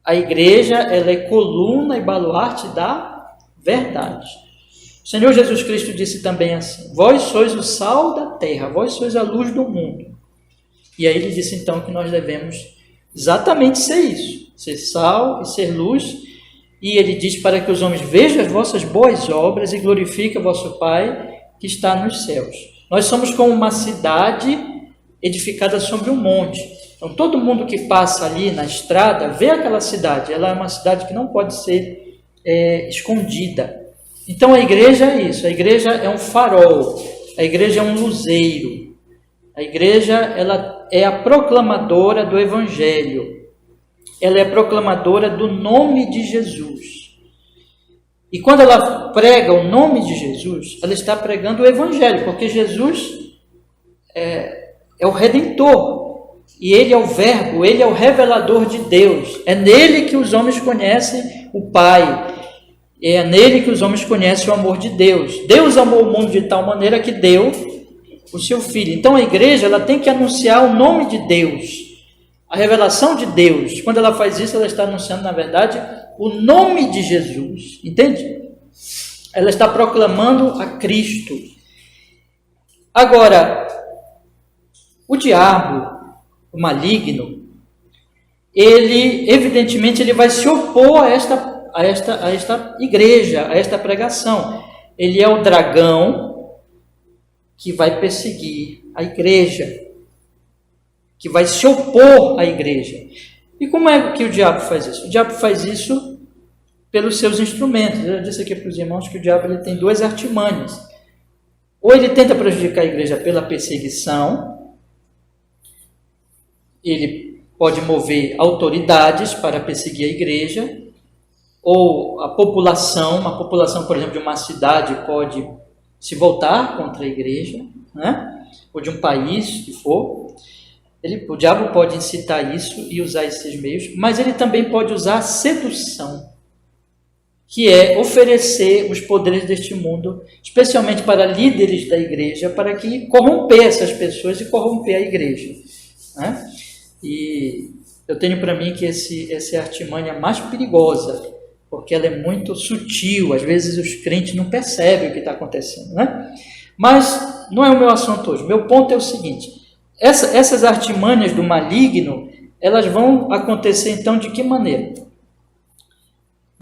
a igreja ela é coluna e baluarte da verdade. O Senhor Jesus Cristo disse também assim: vós sois o sal da terra, vós sois a luz do mundo. E aí ele disse então que nós devemos exatamente ser isso, ser sal e ser luz. E ele diz para que os homens vejam as vossas boas obras e glorifiquem o vosso Pai que está nos céus. Nós somos como uma cidade edificada sobre um monte. Então todo mundo que passa ali na estrada vê aquela cidade. Ela é uma cidade que não pode ser escondida. Então a igreja é isso, a igreja é um farol, a igreja é um luzeiro, a igreja ela é a proclamadora do evangelho, ela é a proclamadora do nome de Jesus. E quando ela prega o nome de Jesus, ela está pregando o evangelho, porque Jesus é o Redentor, e ele é o Verbo, ele é o revelador de Deus. É nele que os homens conhecem o Pai, é nele que os homens conhecem o amor de Deus. Deus amou o mundo de tal maneira que deu o seu Filho. Então a igreja ela tem que anunciar o nome de Deus, a revelação de Deus. Quando ela faz isso, ela está anunciando, na verdade, o nome de Jesus, entende? Ela está proclamando a Cristo. Agora, o diabo, o maligno, ele, evidentemente, ele vai se opor a esta igreja, a esta pregação. Ele é o dragão que vai perseguir a igreja, que vai se opor à igreja. E como é que o diabo faz isso? O diabo faz isso pelos seus instrumentos. Eu disse aqui para os irmãos que o diabo ele tem duas artimanhas. Ou ele tenta prejudicar a igreja pela perseguição, ele pode mover autoridades para perseguir a igreja, ou a população, uma população, por exemplo, de uma cidade pode se voltar contra a igreja, né? Ou de um país que for. O diabo pode incitar isso e usar esses meios, mas ele também pode usar a sedução, que é oferecer os poderes deste mundo, especialmente para líderes da igreja, para que corromper essas pessoas e corromper a igreja, né? E eu tenho para mim que essa é a artimanha mais perigosa, porque ela é muito sutil, às vezes os crentes não percebem o que está acontecendo, né? Mas não é o meu assunto hoje. Meu ponto é o seguinte: essas artimanhas do maligno, elas vão acontecer então de que maneira?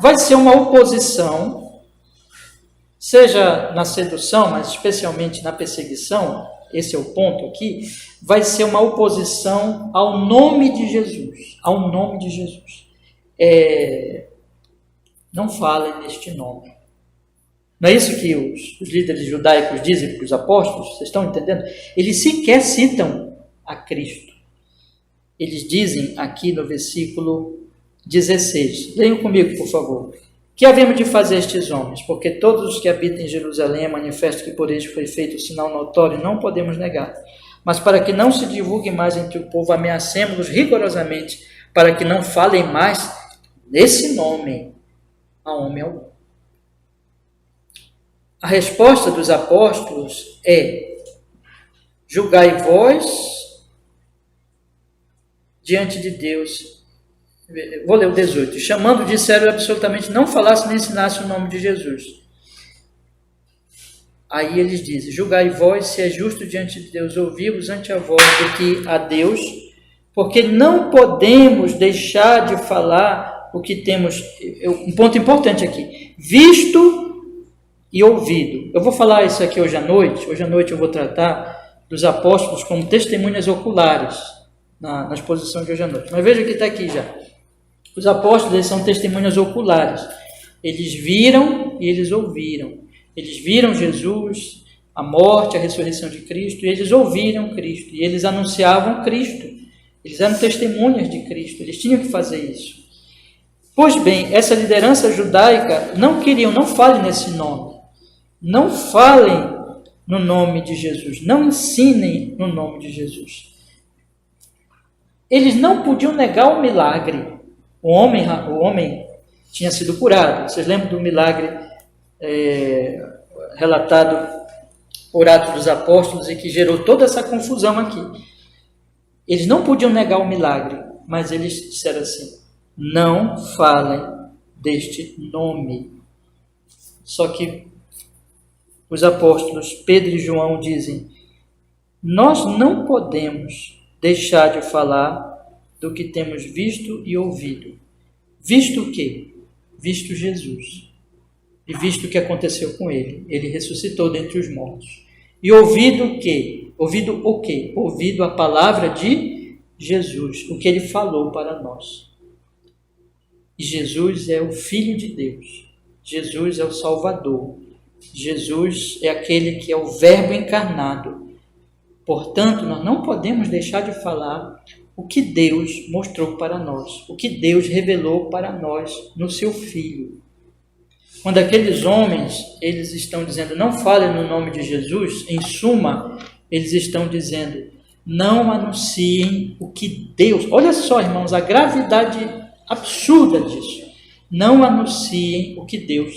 Vai ser uma oposição, seja na sedução, mas especialmente na perseguição, esse é o ponto aqui, vai ser uma oposição ao nome de Jesus, ao nome de Jesus. Não falem neste nome. Não é isso que os líderes judaicos dizem para os apóstolos? Vocês estão entendendo? Eles sequer citam a Cristo. Eles dizem aqui no versículo 16. Leiam comigo, por favor. Que havemos de fazer estes homens? Porque todos os que habitam em Jerusalém manifestam que por eles foi feito o sinal notório, não podemos negar. Mas para que não se divulgue mais entre o povo, ameacemos-los rigorosamente, para que não falem mais nesse nome a homem algum. A resposta dos apóstolos é: julgai vós diante de Deus. Vou ler o 18. Chamando, disseram absolutamente não falasse nem ensinasse o nome de Jesus. Aí eles dizem: julgai vós se é justo diante de Deus ouvir-vos ante a voz do que a Deus, porque não podemos deixar de falar o que temos. Um ponto importante aqui: visto e ouvido. Eu vou falar isso aqui hoje à noite. Hoje à noite eu vou tratar dos apóstolos como testemunhas oculares na exposição de hoje à noite. Mas veja que está aqui já. Os apóstolos eles são testemunhas oculares. Eles viram e eles ouviram. Eles viram Jesus, a morte, a ressurreição de Cristo, e eles ouviram Cristo. E eles anunciavam Cristo. Eles eram testemunhas de Cristo. Eles tinham que fazer isso. Pois bem, essa liderança judaica não falem nesse nome. Não falem no nome de Jesus. Não ensinem no nome de Jesus. Eles não podiam negar o milagre. O homem tinha sido curado. Vocês lembram do milagre relatado por Atos dos Apóstolos e que gerou toda essa confusão aqui. Eles não podiam negar o milagre, mas eles disseram assim: não falem deste nome. Só que os apóstolos Pedro e João dizem: nós não podemos deixar de falar do que temos visto e ouvido. Visto o quê? Visto Jesus. E visto o que aconteceu com ele. Ele ressuscitou dentre os mortos. E ouvido o quê? Ouvido o quê? Ouvido a palavra de Jesus, o que ele falou para nós. E Jesus é o Filho de Deus. Jesus é o Salvador. Jesus é aquele que é o Verbo encarnado. Portanto, nós não podemos deixar de falar o que Deus mostrou para nós, o que Deus revelou para nós no seu Filho. Quando aqueles homens, eles estão dizendo, não falem no nome de Jesus, em suma, Eles estão dizendo: não anunciem o que Deus... Olha só, irmãos, a gravidade absurda disso. Não anunciem o que Deus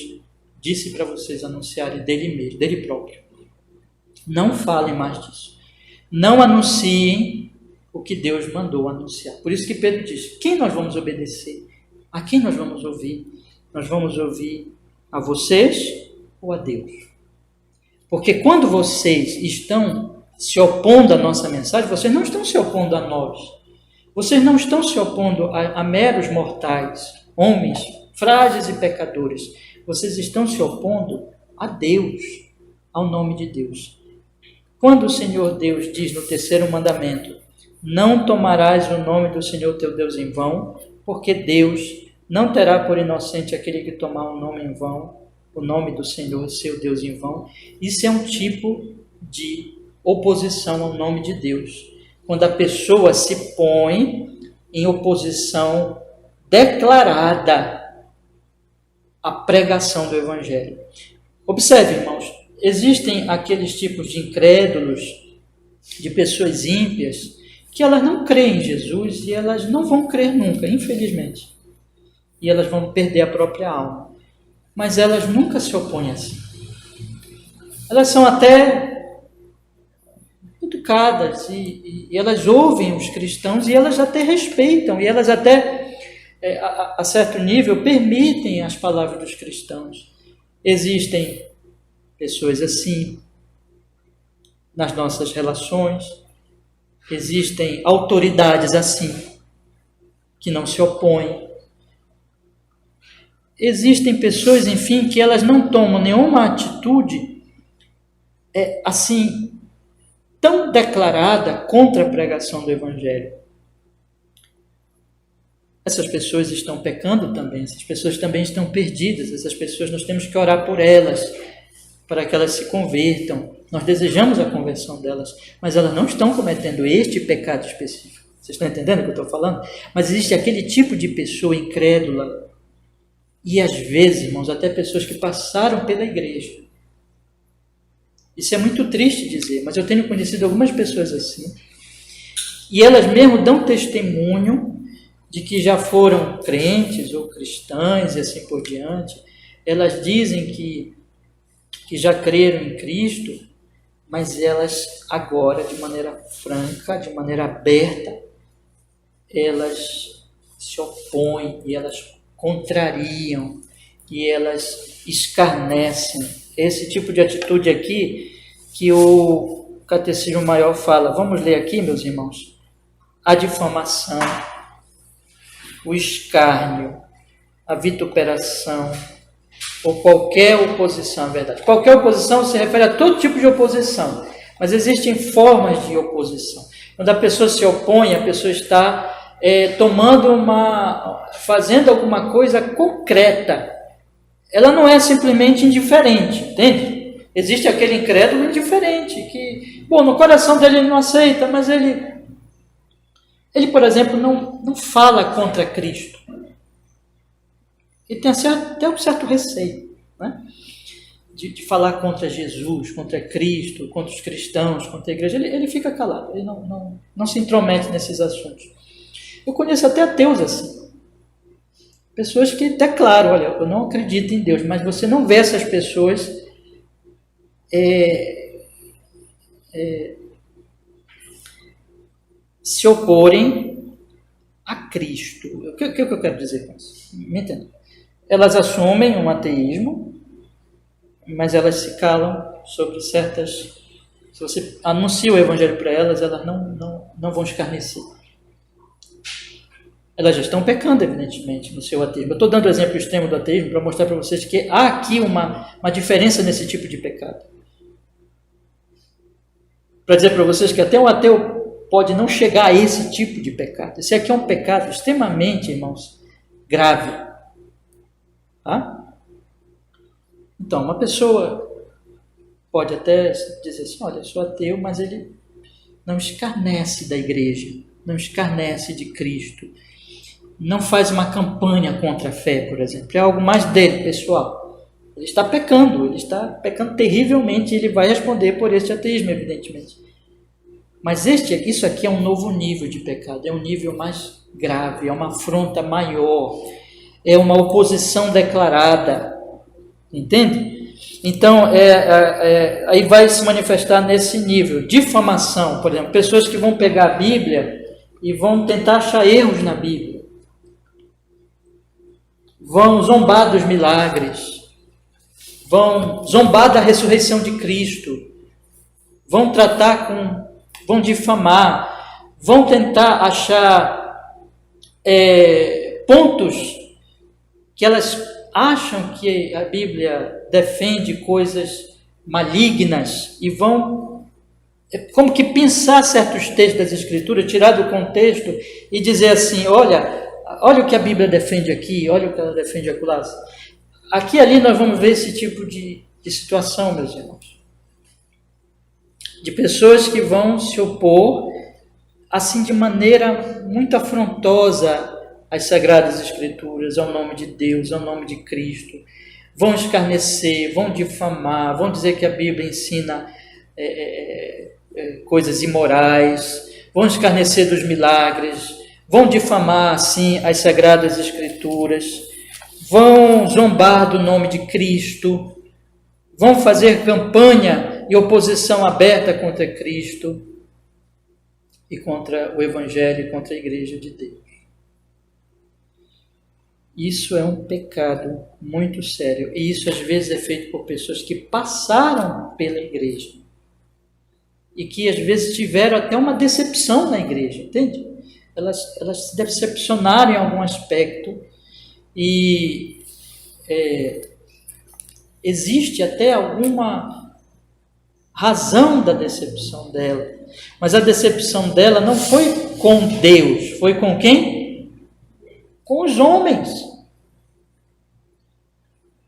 disse para vocês anunciarem dele mesmo, dele próprio. Não falem mais disso. Não anunciem o que Deus mandou anunciar. Por isso que Pedro diz: quem nós vamos obedecer? A quem nós vamos ouvir? Nós vamos ouvir a vocês ou a Deus? Porque quando vocês estão se opondo à nossa mensagem, vocês não estão se opondo a nós. Vocês não estão se opondo a meros mortais, homens frágeis e pecadores. Vocês estão se opondo a Deus, ao nome de Deus. Quando o Senhor Deus diz no 3º mandamento: não tomarás o nome do Senhor teu Deus em vão, porque Deus não terá por inocente aquele que tomar o nome em vão, o nome do Senhor, seu Deus, em vão. Isso é um tipo de oposição ao nome de Deus. Quando a pessoa se põe em oposição declarada à pregação do Evangelho. Observe, irmãos, existem aqueles tipos de incrédulos, de pessoas ímpias, que elas não creem em Jesus e elas não vão crer nunca, infelizmente. E elas vão perder a própria alma. Mas elas nunca se opõem assim. Elas são até educadas e elas ouvem os cristãos e elas até respeitam e elas até, a certo nível, permitem as palavras dos cristãos. Existem pessoas assim nas nossas relações, existem autoridades assim que não se opõem. Existem pessoas, enfim, que elas não tomam nenhuma atitude assim, tão declarada contra a pregação do Evangelho. Essas pessoas estão pecando também, essas pessoas também estão perdidas, essas pessoas nós temos que orar por elas, para que elas se convertam. Nós desejamos a conversão delas, mas elas não estão cometendo este pecado específico. Vocês estão entendendo o que eu estou falando? Mas existe aquele tipo de pessoa incrédula, e às vezes, irmãos, até pessoas que passaram pela igreja. Isso é muito triste dizer, mas eu tenho conhecido algumas pessoas assim. E elas mesmo dão testemunho de que já foram crentes ou cristãs e assim por diante. Elas dizem que já creram em Cristo, mas elas agora, de maneira franca, de maneira aberta, elas se opõem e elas contrariam e elas escarnecem. Esse tipo de atitude aqui que o Catecismo Maior fala. Vamos ler aqui, meus irmãos. A difamação, o escárnio, a vituperação ou qualquer oposição à verdade. Qualquer oposição se refere a todo tipo de oposição, mas existem formas de oposição. Quando a pessoa se opõe, a pessoa está fazendo alguma coisa concreta. Ela não é simplesmente indiferente, entende? Existe aquele incrédulo indiferente, que, no coração dele ele não aceita, mas ele, por exemplo, não fala contra Cristo. Ele tem até um certo receio, né? De falar contra Jesus, contra Cristo, contra os cristãos, contra a igreja. Ele fica calado, ele não se intromete nesses assuntos. Eu conheço até ateus assim. Pessoas que declaram: olha, eu não acredito em Deus, mas você não vê essas pessoas se oporem a Cristo. O que eu quero dizer com isso? Me entenda. Elas assumem um ateísmo, mas elas se calam sobre certas... Se você anuncia o Evangelho para elas, elas não vão escarnecer. Elas já estão pecando, evidentemente, no seu ateísmo. Eu estou dando o exemplo extremo do ateísmo para mostrar para vocês que há aqui uma diferença nesse tipo de pecado. Para dizer para vocês que até um ateu pode não chegar a esse tipo de pecado. Esse aqui é um pecado extremamente, irmãos, grave. Tá? Então, uma pessoa pode até dizer assim: olha, eu sou ateu, mas ele não escarnece da igreja, não escarnece de Cristo. Não faz uma campanha contra a fé, por exemplo. É algo mais dele, pessoal. Ele está pecando terrivelmente e ele vai responder por esse ateísmo, evidentemente. Mas isso aqui é um novo nível de pecado, é um nível mais grave, é uma afronta maior, é uma oposição declarada, entende? Então, aí vai se manifestar nesse nível. Difamação, por exemplo, pessoas que vão pegar a Bíblia e vão tentar achar erros na Bíblia, vão zombar dos milagres, vão zombar da ressurreição de Cristo, vão vão difamar, vão tentar achar pontos que elas acham que a Bíblia defende coisas malignas e vão como que pensar certos textos das Escrituras, tirar do contexto e dizer assim, olha o que a Bíblia defende aqui, olha o que ela defende acolá. Aqui e ali nós vamos ver esse tipo de situação, meus irmãos. De pessoas que vão se opor, assim, de maneira muito afrontosa às Sagradas Escrituras, ao nome de Deus, ao nome de Cristo. Vão escarnecer, vão difamar, vão dizer que a Bíblia ensina coisas imorais, vão escarnecer dos milagres, vão difamar, assim, as Sagradas Escrituras, vão zombar do nome de Cristo, vão fazer campanha e oposição aberta contra Cristo e contra o Evangelho e contra a Igreja de Deus. Isso é um pecado muito sério, e isso às vezes é feito por pessoas que passaram pela igreja e que às vezes tiveram até uma decepção na igreja, entende? Elas se decepcionaram em algum aspecto e existe até alguma razão da decepção dela, mas a decepção dela não foi com Deus, foi com quem? Com os homens.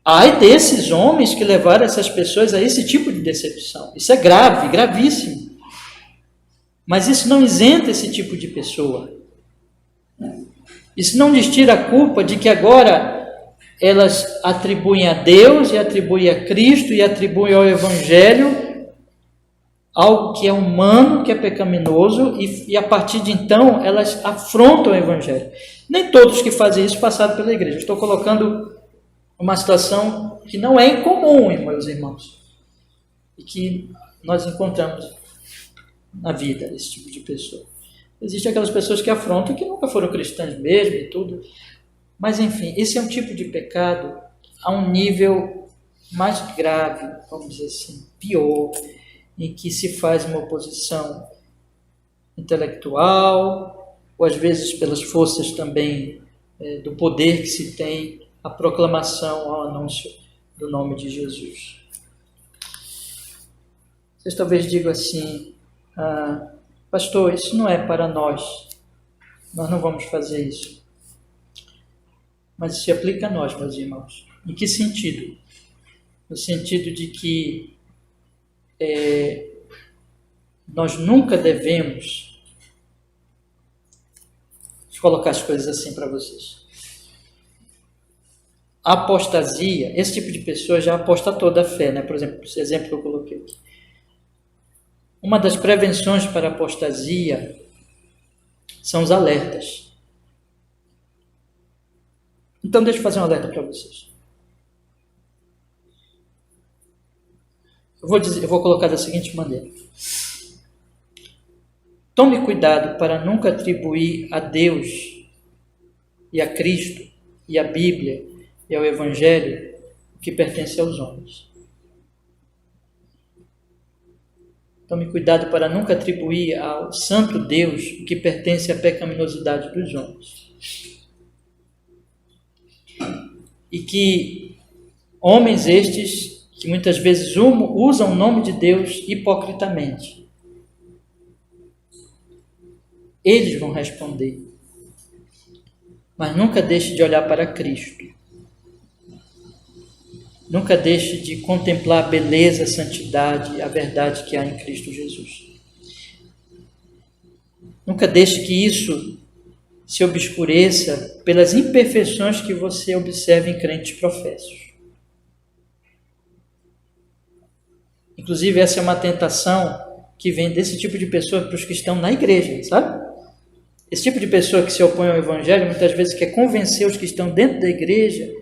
Ai desses homens que levaram essas pessoas a esse tipo de decepção. Isso é grave, gravíssimo. Mas isso não isenta esse tipo de pessoa. Isso não lhes tira a culpa de que agora elas atribuem a Deus e atribuem a Cristo e atribuem ao Evangelho algo que é humano, que é pecaminoso, e a partir de então elas afrontam o Evangelho. Nem todos que fazem isso passaram pela igreja. Estou colocando uma situação que não é incomum, meus irmãos, e que nós encontramos na vida, esse tipo de pessoa. Existem aquelas pessoas que afrontam, que nunca foram cristãs mesmo e tudo, mas enfim, esse é um tipo de pecado a um nível mais grave, vamos dizer assim, pior, em que se faz uma oposição intelectual, ou às vezes pelas forças também do poder que se tem, a proclamação ao anúncio do nome de Jesus. Vocês talvez digam assim, pastor, isso não é para nós não vamos fazer isso. Mas isso se aplica a nós, meus irmãos. Em que sentido? No sentido de que nós nunca devemos, deixa eu colocar as coisas assim para vocês. A apostasia, esse tipo de pessoa já apostatou da fé, né? Por exemplo, esse exemplo que eu coloquei aqui. Uma das prevenções para a apostasia são os alertas. Então, deixa eu fazer um alerta para vocês. Eu vou colocar da seguinte maneira. Tome cuidado para nunca atribuir a Deus e a Cristo e a Bíblia e ao Evangelho o que pertence aos homens. Tome cuidado para nunca atribuir ao Santo Deus o que pertence à pecaminosidade dos homens. E que homens estes, que muitas vezes usam o nome de Deus hipocritamente, eles vão responder. Mas nunca deixe de olhar para Cristo. Nunca deixe de contemplar a beleza, a santidade, a verdade que há em Cristo Jesus. Nunca deixe que isso se obscureça pelas imperfeições que você observa em crentes professos. Inclusive, essa é uma tentação que vem desse tipo de pessoa para os que estão na igreja, sabe? Esse tipo de pessoa que se opõe ao evangelho muitas vezes quer convencer os que estão dentro da igreja,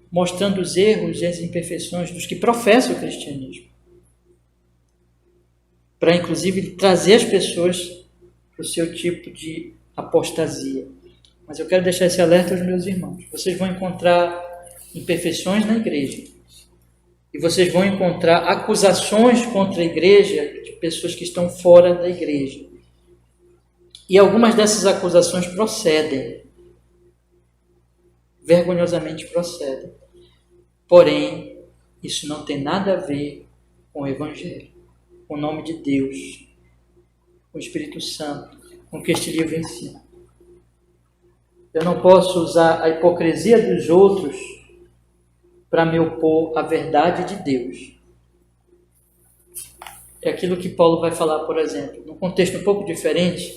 mostrando os erros e as imperfeições dos que professam o cristianismo, para inclusive trazer as pessoas para o seu tipo de apostasia. Mas eu quero deixar esse alerta aos meus irmãos. Vocês vão encontrar imperfeições na igreja e vocês vão encontrar acusações contra a igreja de pessoas que estão fora da igreja. E algumas dessas acusações procedem, vergonhosamente procedem. Porém, isso não tem nada a ver com o Evangelho, com o nome de Deus, com o Espírito Santo, com o que este livro ensina. Eu não posso usar a hipocrisia dos outros para me opor à verdade de Deus. É aquilo que Paulo vai falar, por exemplo, num contexto um pouco diferente.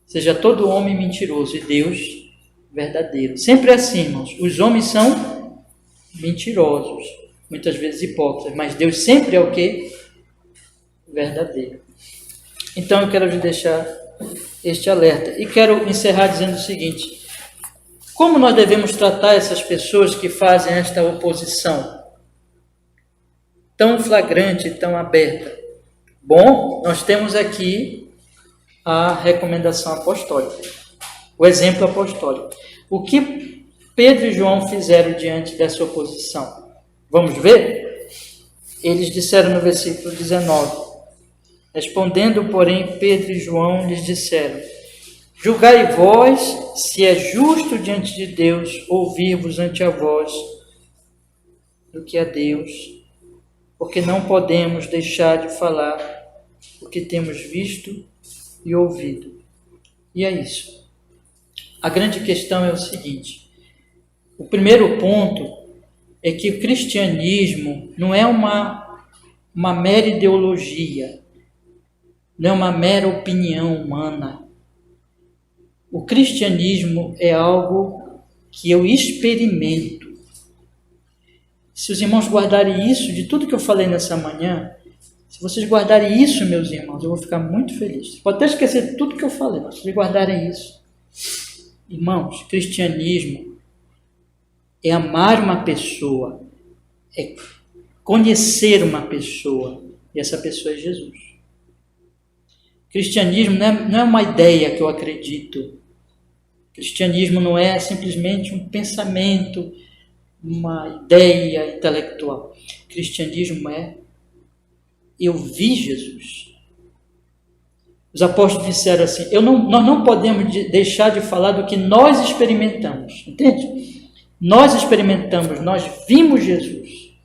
Seja todo homem mentiroso e Deus verdadeiro. Sempre assim, irmãos. Os homens são mentirosos, muitas vezes hipócritas, mas Deus sempre é o quê? Verdadeiro. Então eu quero lhe deixar este alerta. E quero encerrar dizendo o seguinte: como nós devemos tratar essas pessoas que fazem esta oposição tão flagrante, tão aberta? Bom, nós temos aqui a recomendação apostólica, o exemplo apostólico. O que Pedro e João fizeram diante dessa oposição? Vamos ver? Eles disseram no versículo 19: respondendo, porém, Pedro e João lhes disseram: julgai vós se é justo diante de Deus ouvir-vos ante a vós do que a Deus, porque não podemos deixar de falar o que temos visto e ouvido. E é isso. A grande questão é o seguinte: o primeiro ponto é que o cristianismo não é uma mera ideologia, não é uma mera opinião humana. O cristianismo é algo que eu experimento. Se os irmãos guardarem isso de tudo que eu falei nessa manhã, se vocês guardarem isso, meus irmãos, eu vou ficar muito feliz. Pode até esquecer de tudo que eu falei, mas se vocês guardarem isso. Irmãos, cristianismo é amar uma pessoa, é conhecer uma pessoa, e essa pessoa é Jesus. Cristianismo não é uma ideia que eu acredito. Cristianismo não é simplesmente um pensamento, uma ideia intelectual. Cristianismo é: eu vi Jesus. Os apóstolos disseram assim: nós não podemos deixar de falar do que nós experimentamos. Entende? Nós experimentamos, nós vimos Jesus.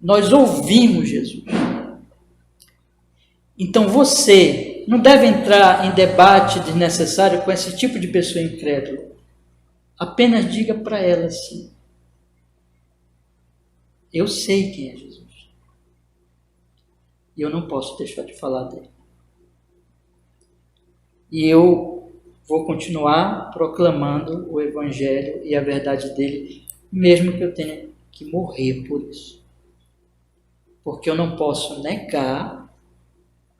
Nós ouvimos Jesus. Então você não deve entrar em debate desnecessário com esse tipo de pessoa incrédula. Apenas diga para ela assim: eu sei quem é Jesus. E eu não posso deixar de falar dele. E eu vou continuar proclamando o Evangelho e a verdade dele, mesmo que eu tenha que morrer por isso. Porque eu não posso negar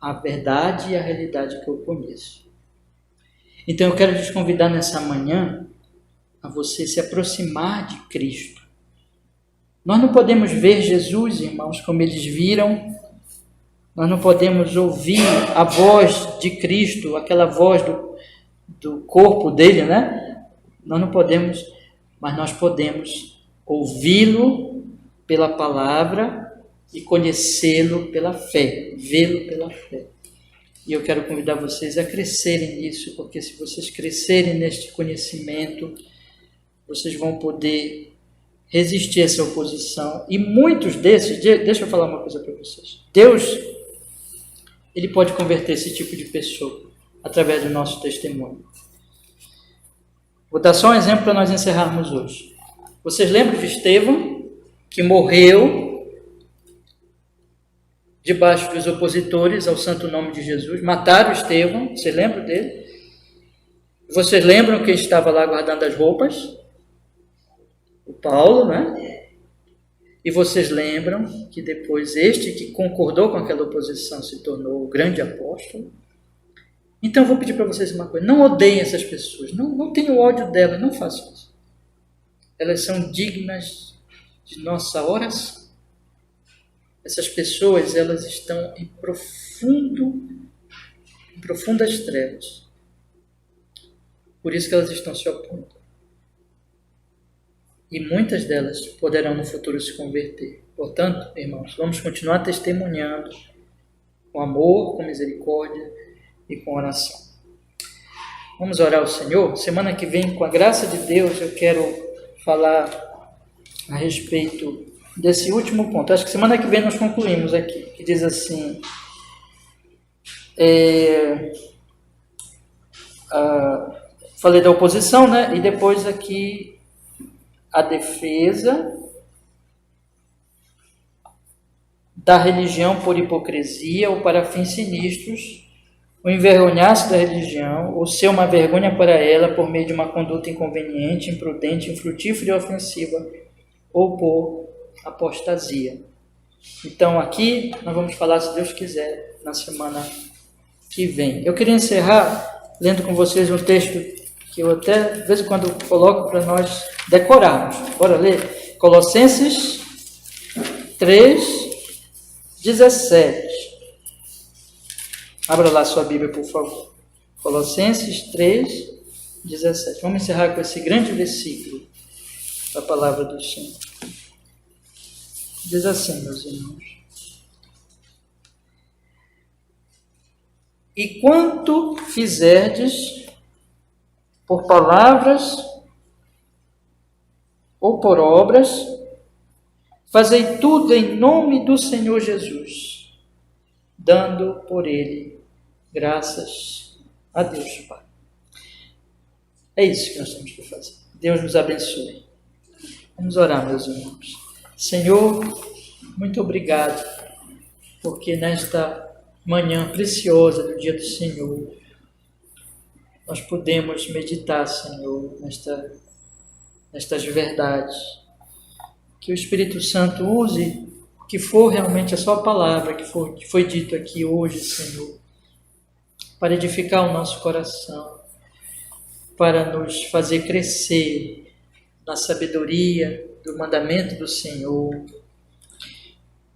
a verdade e a realidade que eu conheço. Então eu quero te convidar nessa manhã a você se aproximar de Cristo. Nós não podemos ver Jesus, irmãos, como eles viram. Nós não podemos ouvir a voz de Cristo, aquela voz do corpo dele, né? Nós não podemos, mas nós podemos ouvi-lo pela palavra e conhecê-lo pela fé, vê-lo pela fé. E eu quero convidar vocês a crescerem nisso, porque se vocês crescerem neste conhecimento, vocês vão poder resistir a essa oposição. E muitos desses, deixa eu falar uma coisa para vocês. Deus, ele pode converter esse tipo de pessoa através do nosso testemunho. Vou dar só um exemplo para nós encerrarmos hoje. Vocês lembram de Estevão, que morreu debaixo dos opositores ao santo nome de Jesus? Mataram Estevão, vocês lembram dele? Vocês lembram quem estava lá guardando as roupas? O Paulo, né? E vocês lembram que depois este que concordou com aquela oposição se tornou o grande apóstolo. Então eu vou pedir para vocês uma coisa: não odeiem essas pessoas, não tenham ódio delas, não façam isso. Elas são dignas de nossa oração. Essas pessoas, elas estão em profundas trevas. Por isso que elas estão se opondo. E muitas delas poderão no futuro se converter. Portanto, irmãos, vamos continuar testemunhando com amor, com misericórdia e com oração. Vamos orar ao Senhor. Semana que vem, com a graça de Deus, eu quero falar a respeito desse último ponto. Acho que semana que vem nós concluímos aqui, que diz assim: falei da oposição, né? E depois aqui a defesa da religião por hipocrisia ou para fins sinistros, o envergonhar-se da religião, ou ser uma vergonha para ela por meio de uma conduta inconveniente, imprudente, infrutífera e ofensiva, ou por apostasia. Então aqui nós vamos falar, se Deus quiser, na semana que vem. Eu queria encerrar lendo com vocês um texto que eu até de vez em quando coloco para nós decorarmos. Bora ler? Colossenses 3:17. Abra lá sua Bíblia, por favor. Colossenses 3:17. Vamos encerrar com esse grande versículo da palavra do Senhor. Diz assim, meus irmãos: e quanto fizerdes por palavras ou por obras, fazei tudo em nome do Senhor Jesus, dando por ele graças a Deus Pai. É isso que nós temos que fazer. Deus nos abençoe. Vamos orar, meus irmãos. Senhor, muito obrigado, porque nesta manhã preciosa do dia do Senhor, nós podemos meditar, Senhor, nestas verdades. Que o Espírito Santo use o que for realmente a sua palavra, que foi dito aqui hoje, Senhor, para edificar o nosso coração, para nos fazer crescer na sabedoria do mandamento do Senhor.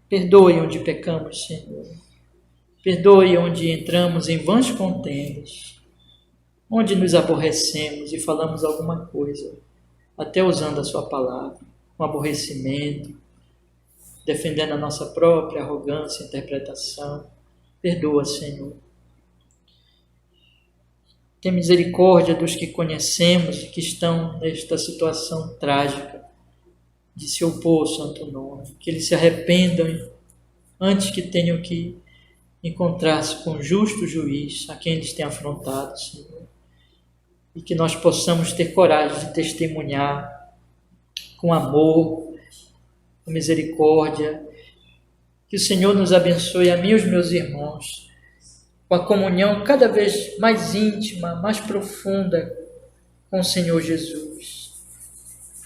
Perdoe onde pecamos, Senhor. Perdoe onde entramos em vãs contendas, onde nos aborrecemos e falamos alguma coisa, até usando a sua palavra, com aborrecimento, defendendo a nossa própria arrogância e interpretação. Perdoa, Senhor. Tem misericórdia dos que conhecemos e que estão nesta situação trágica de se opor ao santo nome, que eles se arrependam antes que tenham que encontrar-se com o justo juiz a quem eles têm afrontado, Senhor. E que nós possamos ter coragem de testemunhar com amor, com misericórdia. Que o Senhor nos abençoe, a mim e os meus irmãos, com a comunhão cada vez mais íntima, mais profunda com o Senhor Jesus,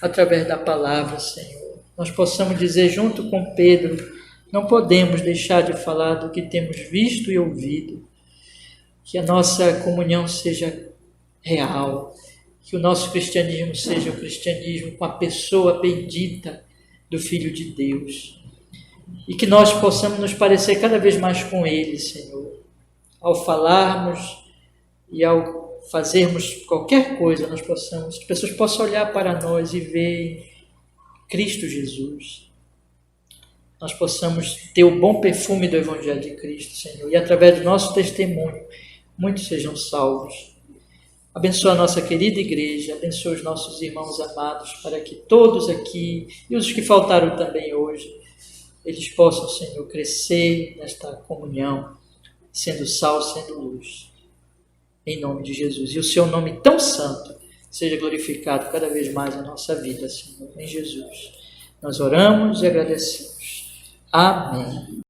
através da palavra, Senhor. Nós possamos dizer junto com Pedro: não podemos deixar de falar do que temos visto e ouvido. Que a nossa comunhão seja real, que o nosso cristianismo seja o cristianismo com a pessoa bendita do Filho de Deus, e que nós possamos nos parecer cada vez mais com Ele, Senhor. Ao falarmos e ao fazermos qualquer coisa, as pessoas possam olhar para nós e ver Cristo Jesus. Nós possamos ter o bom perfume do Evangelho de Cristo, Senhor, e através do nosso testemunho, muitos sejam salvos. Abençoa a nossa querida igreja, abençoa os nossos irmãos amados, para que todos aqui, e os que faltaram também hoje, eles possam, Senhor, crescer nesta comunhão, sendo sal, sendo luz, em nome de Jesus. E o seu nome tão santo seja glorificado cada vez mais na nossa vida, Senhor, em Jesus. Nós oramos e agradecemos. Amém.